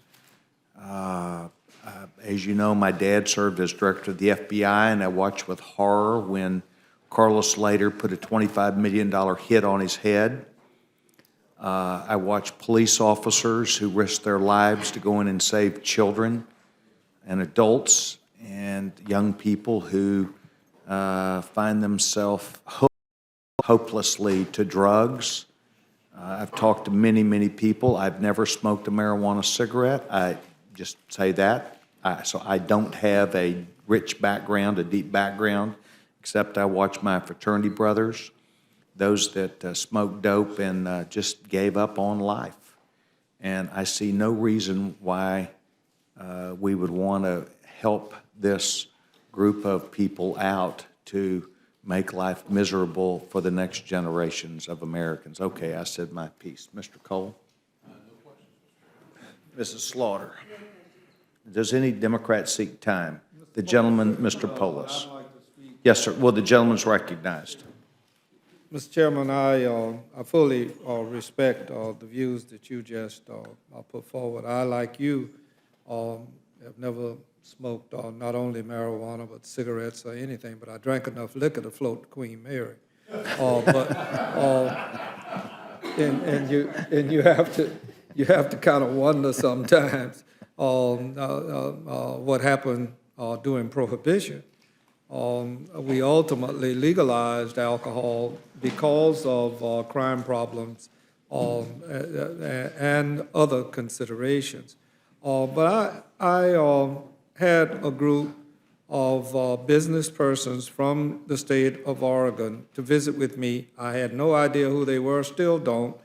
As you know, my dad served as director of the FBI, and I watched with horror when Carlos Slater put a $25 million hit on his head. I watched police officers who risked their lives to go in and save children and adults and young people who find themselves hopelessly to drugs. I've talked to many, many people. I've never smoked a marijuana cigarette. I just say that. So I don't have a rich background, a deep background, except I watch my fraternity brothers, those that smoked dope and just gave up on life. And I see no reason why we would want to help this group of people out to make life miserable for the next generations of Americans. Okay, I said my piece. Mr. Cole? No questions. Mrs. Slaughter? Does any Democrat seek time? The gentleman, Mr. Polis. Yes, sir. Well, the gentleman's recognized.
Mr. Chairman, I fully respect the views that you just put forward. I, like you, have never smoked not only marijuana but cigarettes or anything, but I drank enough liquor to float Queen Mary. And you have to kind of wonder sometimes what happened during Prohibition. We ultimately legalized alcohol because of crime problems and other considerations. But I had a group of business persons from the state of Oregon to visit with me. I had no idea who they were, still don't,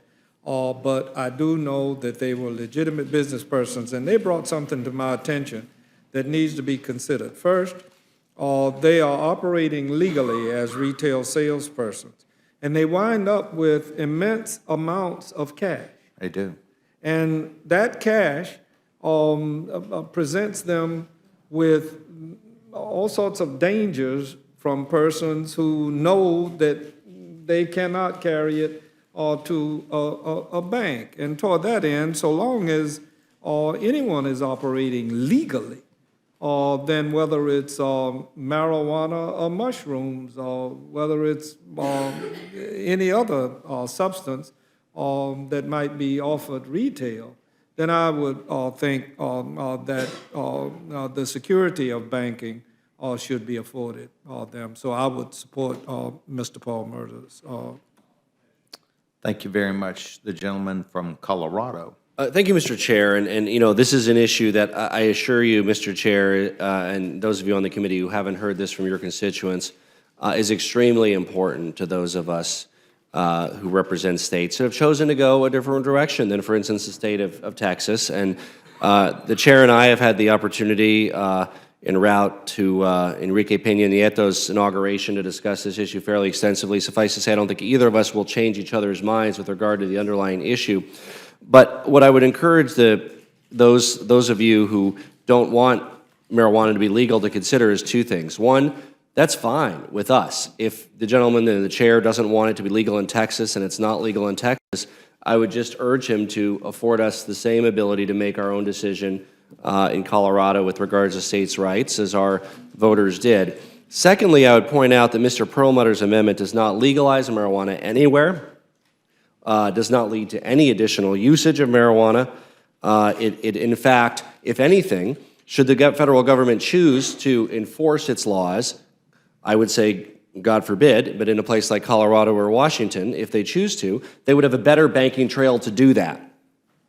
but I do know that they were legitimate business persons, and they brought something to my attention that needs to be considered. First, they are operating legally as retail salespersons, and they wind up with immense amounts of cash.
They do.
And that cash presents them with all sorts of dangers from persons who know that they cannot carry it to a bank. And toward that end, so long as anyone is operating legally, then whether it's marijuana or mushrooms, or whether it's any other substance that might be offered retail, then I would think that the security of banking should be afforded them. So I would support Mr. Paul Murder's.
Thank you very much. The gentleman from Colorado.
Thank you, Mr. Chair. And you know, this is an issue that I assure you, Mr. Chair, and those of you on the committee who haven't heard this from your constituents, is extremely important to those of us who represent states that have chosen to go a different direction than, for instance, the state of Texas. And the chair and I have had the opportunity en route to Enrique Peña Nieto's inauguration to discuss this issue fairly extensively. Suffice to say, I don't think either of us will change each other's minds with regard to the underlying issue. But what I would encourage those of you who don't want marijuana to be legal to consider is two things. One, that's fine with us. If the gentleman in the chair doesn't want it to be legal in Texas and it's not legal in Texas, I would just urge him to afford us the same ability to make our own decision in Colorado with regards to states' rights as our voters did. Secondly, I would point out that Mr. Perlmutter's amendment does not legalize marijuana anywhere, does not lead to any additional usage of marijuana. It in fact, if anything, should the federal government choose to enforce its laws, I would say, God forbid, but in a place like Colorado or Washington, if they choose to, they would have a better banking trail to do that.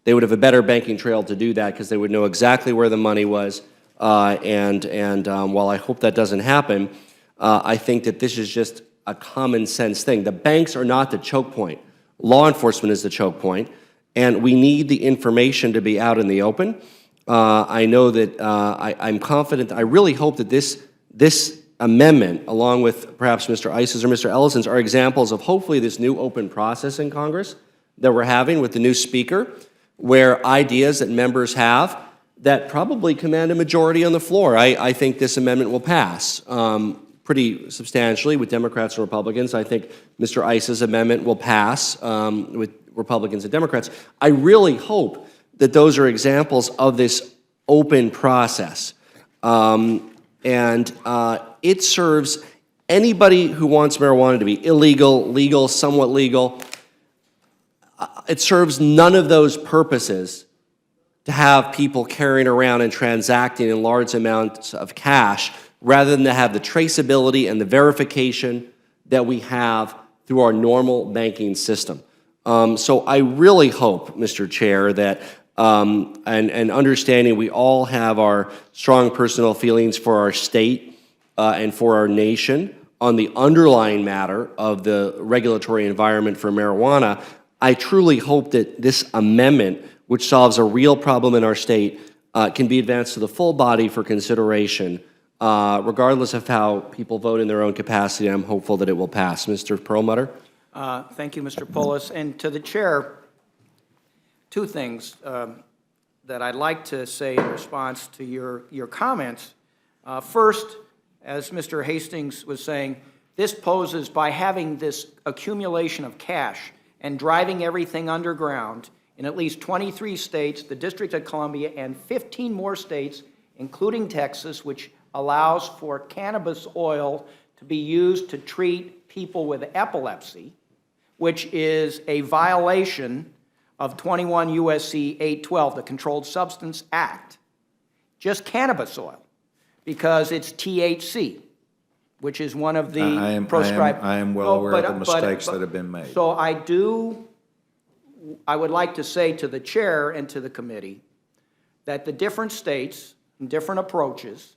They would have a better banking trail to do that because they would know exactly where the money was. While I hope that doesn't happen, I think that this is just a common sense thing. The banks are not the choke point. Law enforcement is the choke point, and we need the information to be out in the open. I know that I'm confident. I really hope that this amendment, along with perhaps Mr. Ice's or Mr. Ellison's, are examples of hopefully this new open process in Congress that we're having with the new speaker, where ideas that members have that probably command a majority on the floor. I think this amendment will pass pretty substantially with Democrats and Republicans. I think Mr. Ice's amendment will pass with Republicans and Democrats. I really hope that those are examples of this open process. It serves anybody who wants marijuana to be illegal, legal, somewhat legal. It serves none of those purposes to have people carrying around and transacting in large amounts of cash rather than to have the traceability and the verification that we have through our normal banking system. So I really hope, Mr. Chair, that and understanding we all have our strong personal feelings for our state and for our nation on the underlying matter of the regulatory environment for marijuana, I truly hope that this amendment, which solves a real problem in our state, can be advanced to the full body for consideration, regardless of how people vote in their own capacity. I'm hopeful that it will pass. Mr. Perlmutter?
Thank you, Mr. Polis. And to the chair, two things that I'd like to say in response to your comments. First, as Mr. Hastings was saying, this poses, by having this accumulation of cash and driving everything underground in at least 23 states, the District of Columbia, and 15 more states, including Texas, which allows for cannabis oil to be used to treat people with epilepsy, which is a violation of 21 U.S.C. 812, the Controlled Substance Act. Just cannabis oil, because it's THC, which is one of the proscribed.
I am well aware of the mistakes that have been made.
So I would like to say to the chair and to the committee that the different states and different approaches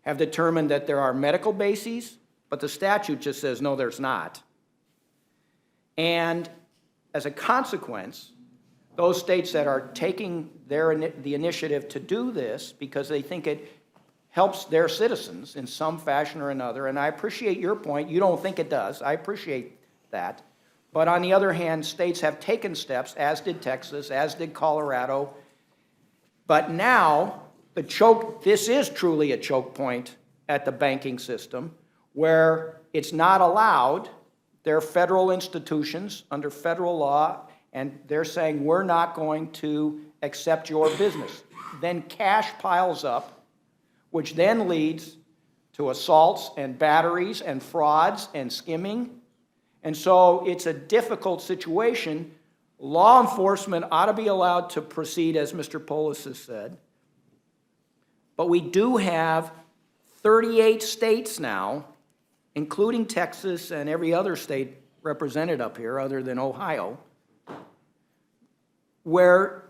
have determined that there are medical bases, but the statute just says, no, there's not. And as a consequence, those states that are taking the initiative to do this because they think it helps their citizens in some fashion or another, and I appreciate your point, you don't think it does, I appreciate that. But on the other hand, states have taken steps, as did Texas, as did Colorado. But now, this is truly a choke point at the banking system, where it's not allowed. They're federal institutions under federal law, and they're saying, we're not going to accept your business. Then cash piles up, which then leads to assaults and batteries and frauds and skimming. And so it's a difficult situation. Law enforcement ought to be allowed to proceed, as Mr. Polis has said. But we do have 38 states now, including Texas and every other state represented up here other than Ohio, where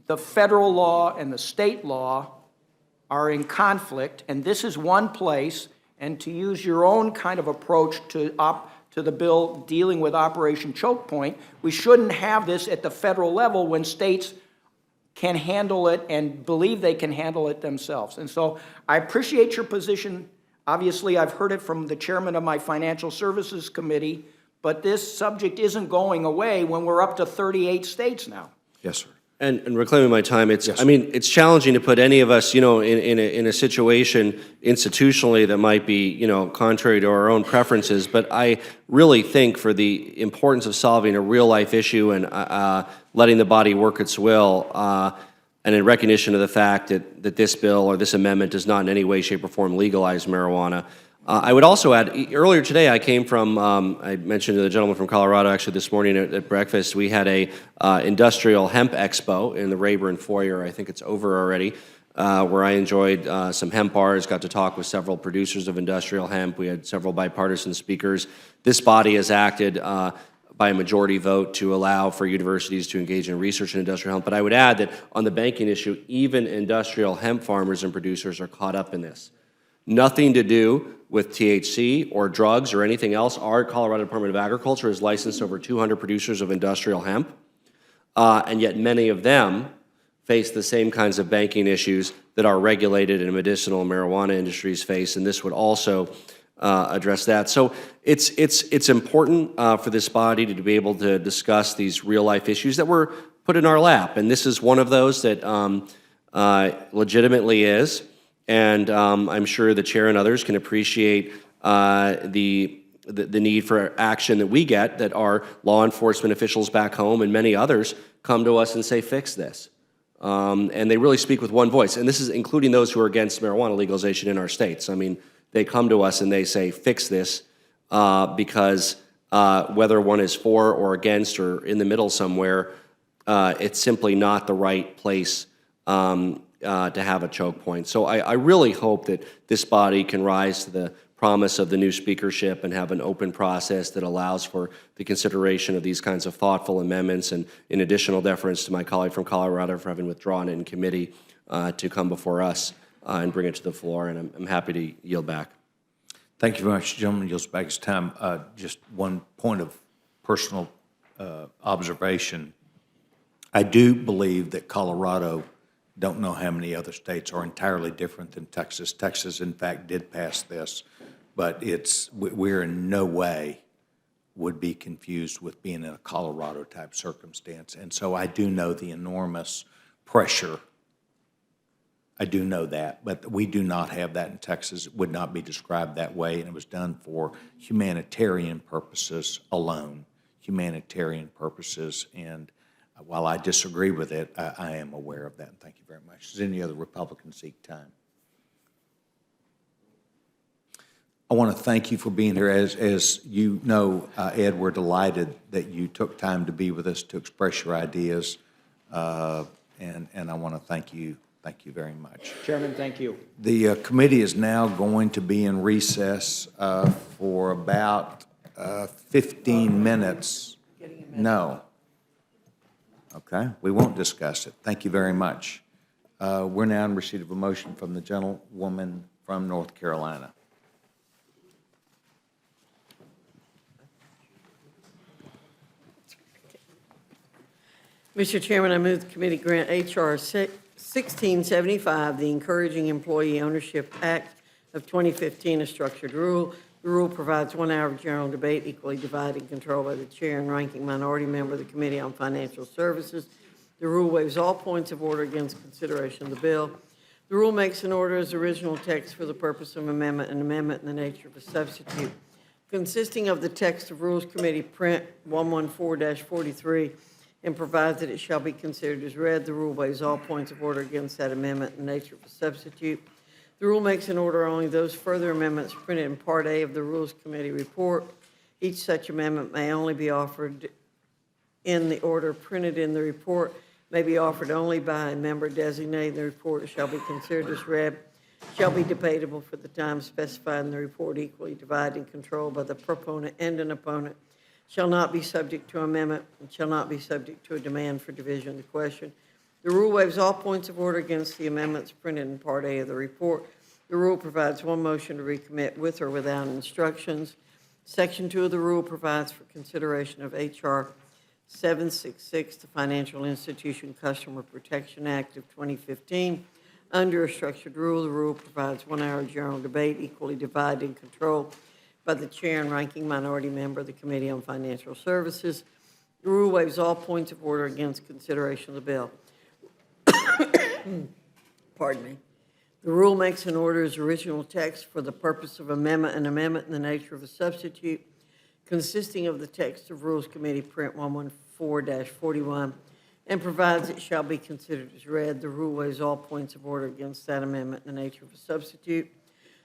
the federal law and the state law are in conflict, and this is one place, and to use your own kind of approach to the bill dealing with Operation Choke Point, we shouldn't have this at the federal level when states can handle it and believe they can handle it themselves. And so I appreciate your position. Obviously, I've heard it from the chairman of my Financial Services Committee, but this subject isn't going away when we're up to 38 states now.
Yes, sir.
And reclaiming my time, I mean, it's challenging to put any of us, in a situation institutionally that might be, contrary to our own preferences. But I really think for the importance of solving a real life issue and letting the body work its will, and in recognition of the fact that this bill or this amendment does not in any way, shape, or form legalize marijuana. I would also add, earlier today I came from, I mentioned to the gentleman from Colorado actually this morning at breakfast, we had a industrial hemp expo in the Rayburn foyer. I think it's over already, where I enjoyed some hemp bars, got to talk with several producers of industrial hemp. We had several bipartisan speakers. This body has acted by a majority vote to allow for universities to engage in research in industrial hemp. But I would add that on the banking issue, even industrial hemp farmers and producers are caught up in this. Nothing to do with THC or drugs or anything else. Our Colorado Department of Agriculture has licensed over 200 producers of industrial hemp, and yet many of them face the same kinds of banking issues that our regulated and medicinal marijuana industries face, and this would also address that. So it's important for this body to be able to discuss these real-life issues that were put in our lap, and this is one of those that legitimately is. And I'm sure the chair and others can appreciate the need for action that we get, that our law enforcement officials back home and many others come to us and say, fix this. And they really speak with one voice. And this is including those who are against marijuana legalization in our states. I mean, they come to us and they say, fix this, because whether one is for or against or in the middle somewhere, it's simply not the right place to have a choke point. So I really hope that this body can rise to the promise of the new speakership and have an open process that allows for the consideration of these kinds of thoughtful amendments, and in additional deference to my colleague from Colorado for having withdrawn it in committee to come before us and bring it to the floor, and I'm happy to yield back.
Thank you very much, gentlemen. Yields back his time. Just one point of personal observation. I do believe that Colorado, don't know how many other states, are entirely different than Texas. Texas, in fact, did pass this, but we're in no way would be confused with being in a Colorado-type circumstance. And so I do know the enormous pressure. I do know that, but we do not have that in Texas. It would not be described that way, and it was done for humanitarian purposes alone, humanitarian purposes. And while I disagree with it, I am aware of that, and thank you very much. Does any other Republican seek time? I want to thank you for being here. As you know, Ed, we're delighted that you took time to be with us to express your ideas, and I want to thank you very much.
Chairman, thank you.
The committee is now going to be in recess for about 15 minutes. No. Okay, we won't discuss it. Thank you very much. We're now in receipt of a motion from the gentlewoman from North Carolina.
Mr. Chairman, I move the committee grant H.R. 1675, the Encouraging Employee Ownership Act of 2015, a structured rule. The rule provides 1 hour of general debate equally divided and controlled by the chair and ranking minority member of the Committee on Financial Services. The rule waives all points of order against consideration of the bill. The rule makes an order as original text for the purpose of amendment, an amendment in the nature of a substitute. Consisting of the text of Rules Committee Print 114-43, and provides that it shall be considered as read. The rule waives all points of order against that amendment in the nature of a substitute. The rule makes an order only those further amendments printed in Part A of the Rules Committee report. Each such amendment may only be offered in the order printed in the report, may be offered only by a member designated in the report, shall be considered as read, shall be debatable for the time specified in the report, equally divided and controlled by the proponent and an opponent, shall not be subject to amendment, and shall not be subject to a demand for division of the question. The rule waives all points of order against the amendments printed in Part A of the report. The rule provides one motion to recommit with or without instructions. Section 2 of the rule provides for consideration of H.R. 766, the Financial Institution Customer Protection Act of 2015. Under a structured rule, the rule provides 1 hour general debate equally divided and controlled by the chair and ranking minority member of the Committee on Financial Services. The rule waives all points of order against consideration of the bill. Pardon me. The rule makes an order as original text for the purpose of amendment, an amendment in the nature of a substitute, consisting of the text of Rules Committee Print 114-41, and provides it shall be considered as read. The rule waives all points of order against that amendment in the nature of a substitute.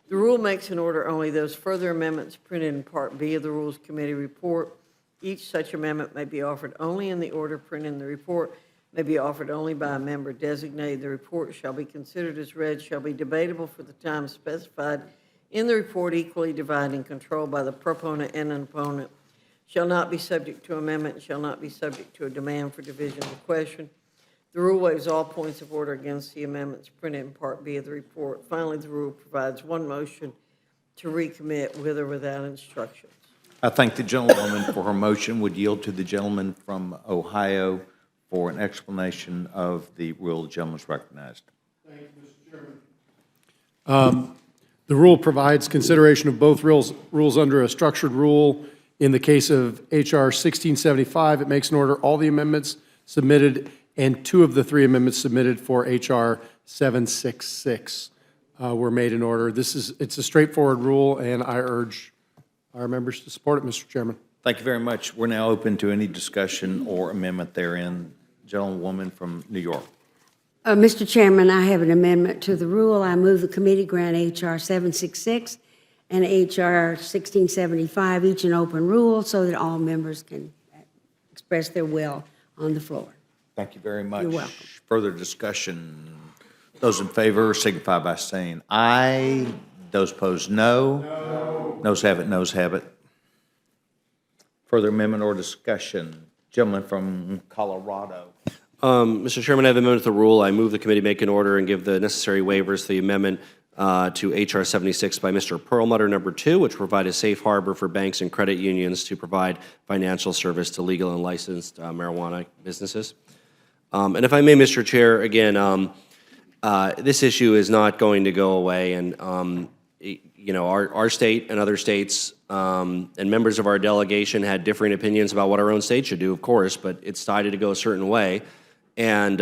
The rule makes an order only those further amendments printed in Part B of the Rules Committee report. Each such amendment may be offered only in the order printed in the report, may be offered only by a member designated. The report shall be considered as read, shall be debatable for the time specified in the report, equally divided and controlled by the proponent and an opponent, shall not be subject to amendment, shall not be subject to a demand for division of the question. The rule waives all points of order against the amendments printed in Part B of the report. Finally, the rule provides one motion to recommit with or without instructions.
I thank the gentlewoman for her motion. Would yield to the gentleman from Ohio for an explanation of the rule. The gentleman is recognized.
Thank you, Mr. Chairman. The rule provides consideration of both rules under a structured rule. In the case of H.R. 1675, it makes an order all the amendments submitted and 2 of the 3 amendments submitted for H.R. 766 were made in order. It's a straightforward rule, and I urge our members to support it, Mr. Chairman.
Thank you very much. We're now open to any discussion or amendment therein. Gentlewoman from New York.
Mr. Chairman, I have an amendment to the rule. I move the committee grant H.R. 766 and H.R. 1675, each an open rule, so that all members can express their will on the floor.
Thank you very much.
You're welcome.
Further discussion? Those in favor signify by saying aye. Those opposed, no. No. Noes have it, noes have it. Further amendment or discussion? Gentleman from Colorado.
Mr. Chairman, I have amendment to the rule. I move the committee make an order and give the necessary waivers to the amendment to H.R. 76 by Mr. Perlmutter, number 2, which provide a safe harbor for banks and credit unions to provide financial service to legal and licensed marijuana businesses. And if I may, Mr. Chair, again, this issue is not going to go away, and you know, our state and other states and members of our delegation had differing opinions about what our own state should do, of course, but it's decided to go a certain way. And,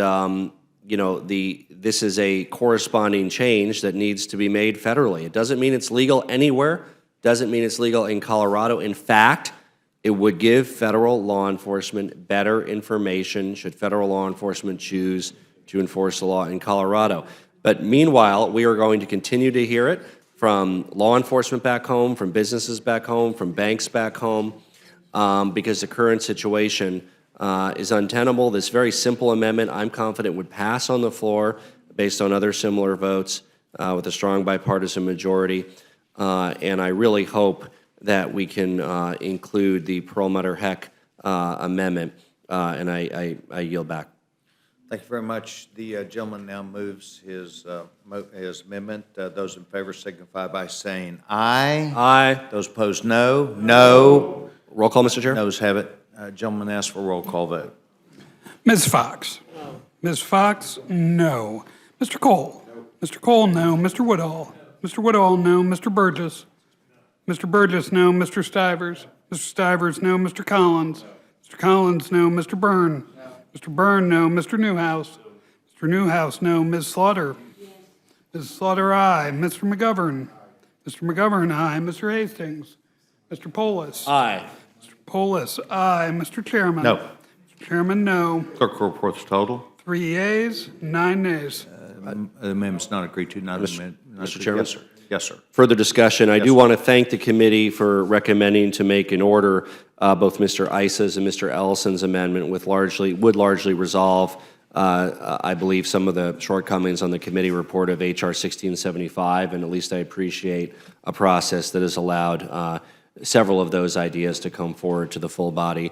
you know, this is a corresponding change that needs to be made federally. It doesn't mean it's legal anywhere, doesn't mean it's legal in Colorado. In fact, it would give federal law enforcement better information should federal law enforcement choose to enforce the law in Colorado. But meanwhile, we are going to continue to hear it from law enforcement back home, from businesses back home, from banks back home, because the current situation is untenable. This very simple amendment, I'm confident, would pass on the floor based on other similar votes with a strong bipartisan majority. And I really hope that we can include the Perlmutter-Heck amendment, and I yield back.
Thank you very much. The gentleman now moves his amendment. Those in favor signify by saying aye.
Aye.
Those opposed, no. No.
Roll call, Mr. Chair?
Noes have it. Gentleman asks for a roll call vote.
Ms. Fox? No. Ms. Fox, no. Mr. Cole? No. Mr. Cole, no. Mr. Woodall? Mr. Woodall, no. Mr. Burgess? Mr. Burgess, no. Mr. Stivers? Mr. Stivers, no. Mr. Collins? Mr. Collins, no. Mr. Byrne? Mr. Byrne, no. Mr. Newhouse? Mr. Newhouse, no. Ms. Slaughter? Ms. Slaughter, aye. Mr. McGovern? Mr. McGovern, aye. Mr. Hastings? Mr. Polis?
Aye.
Mr. Polis, aye. Mr. Chairman?
No.
Mr. Chairman, no.
Clerk will report the total.
3 yeas, 9 nays.
The amendment's not agreed to, not amendment.
Mr. Chairman?
Yes, sir. Yes, sir.
Further discussion, I do want to thank the committee for recommending to make in order both Mr. Isa's and Mr. Ellison's amendment would largely resolve, I believe, some of the shortcomings on the committee report of H.R. 1675, and at least I appreciate a process that has allowed several of those ideas to come forward to the full body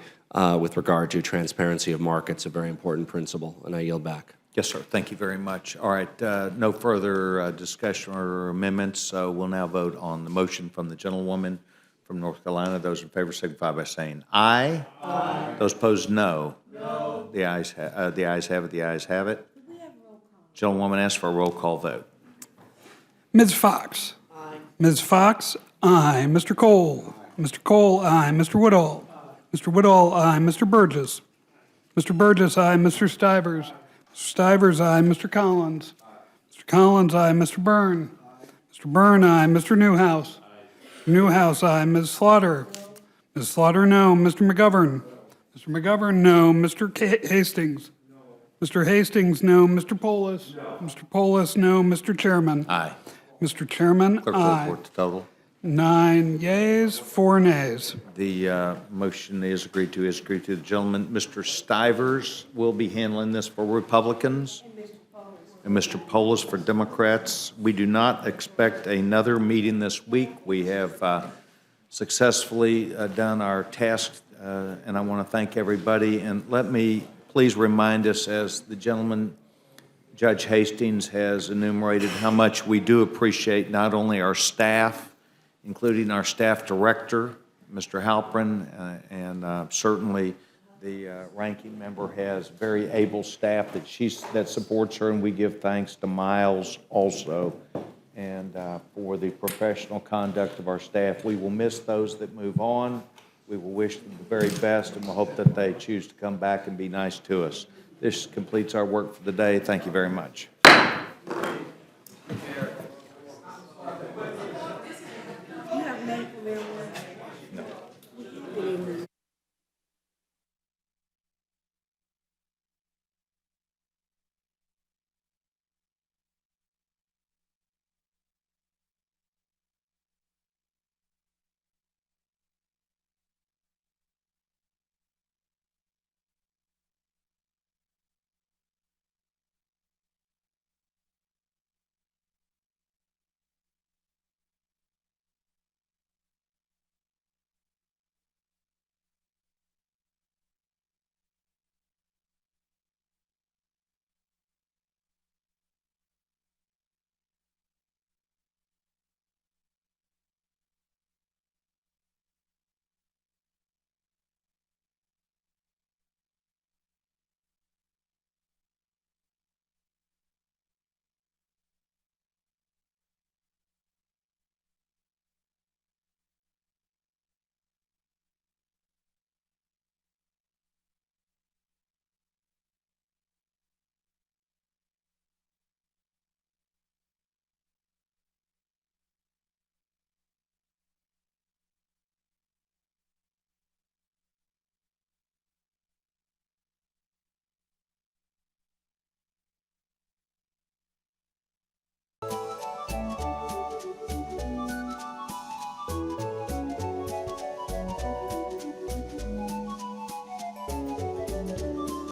with regard to transparency of markets, a very important principle, and I yield back.
Yes, sir. Thank you very much. All right, no further discussion or amendments, so we'll now vote on the motion from the gentlewoman from North Carolina. Those in favor signify by saying aye. Aye. Those opposed, no. No. The ayes have it. The ayes have it. Gentlewoman asks for a roll call vote.
Ms. Fox? Aye. Ms. Fox? Aye. Mr. Cole? Aye. Mr. Cole, aye. Mr. Woodall? Aye. Mr. Woodall, aye. Mr. Burgess? Mr. Burgess, aye. Mr. Stivers? Mr. Stivers, aye. Mr. Collins? Aye. Mr. Collins, aye. Mr. Byrne? Aye. Mr. Byrne, aye. Mr. Newhouse? Aye. Newhouse, aye. Ms. Slaughter? No. Ms. Slaughter, no. Mr. McGovern? No. Mr. McGovern, no. Mr. Hastings? No. Mr. Hastings, no. Mr. Polis? No. Mr. Polis, no. Mr. Chairman?
Aye.
Mr. Chairman,
Clerk will
aye.
report the total.
9 yeas, 4 nays.
The motion is agreed to. The gentleman, Mr. Stivers, will be handling this for Republicans. And Mr. Polis for Democrats. We do not expect another meeting this week. We have successfully done our task, and I want to thank everybody. And let me please remind us, as the gentleman, Judge Hastings, has enumerated, how much we do appreciate not only our staff, including our staff director, Mr. Halprin, and certainly the ranking member has very able staff that supports her, and we give thanks to Miles also, and for the professional conduct of our staff. We will miss those that move on. We will wish them the very best, and we'll hope that they choose to come back and be nice to us. This completes our work for the day. Thank you very much.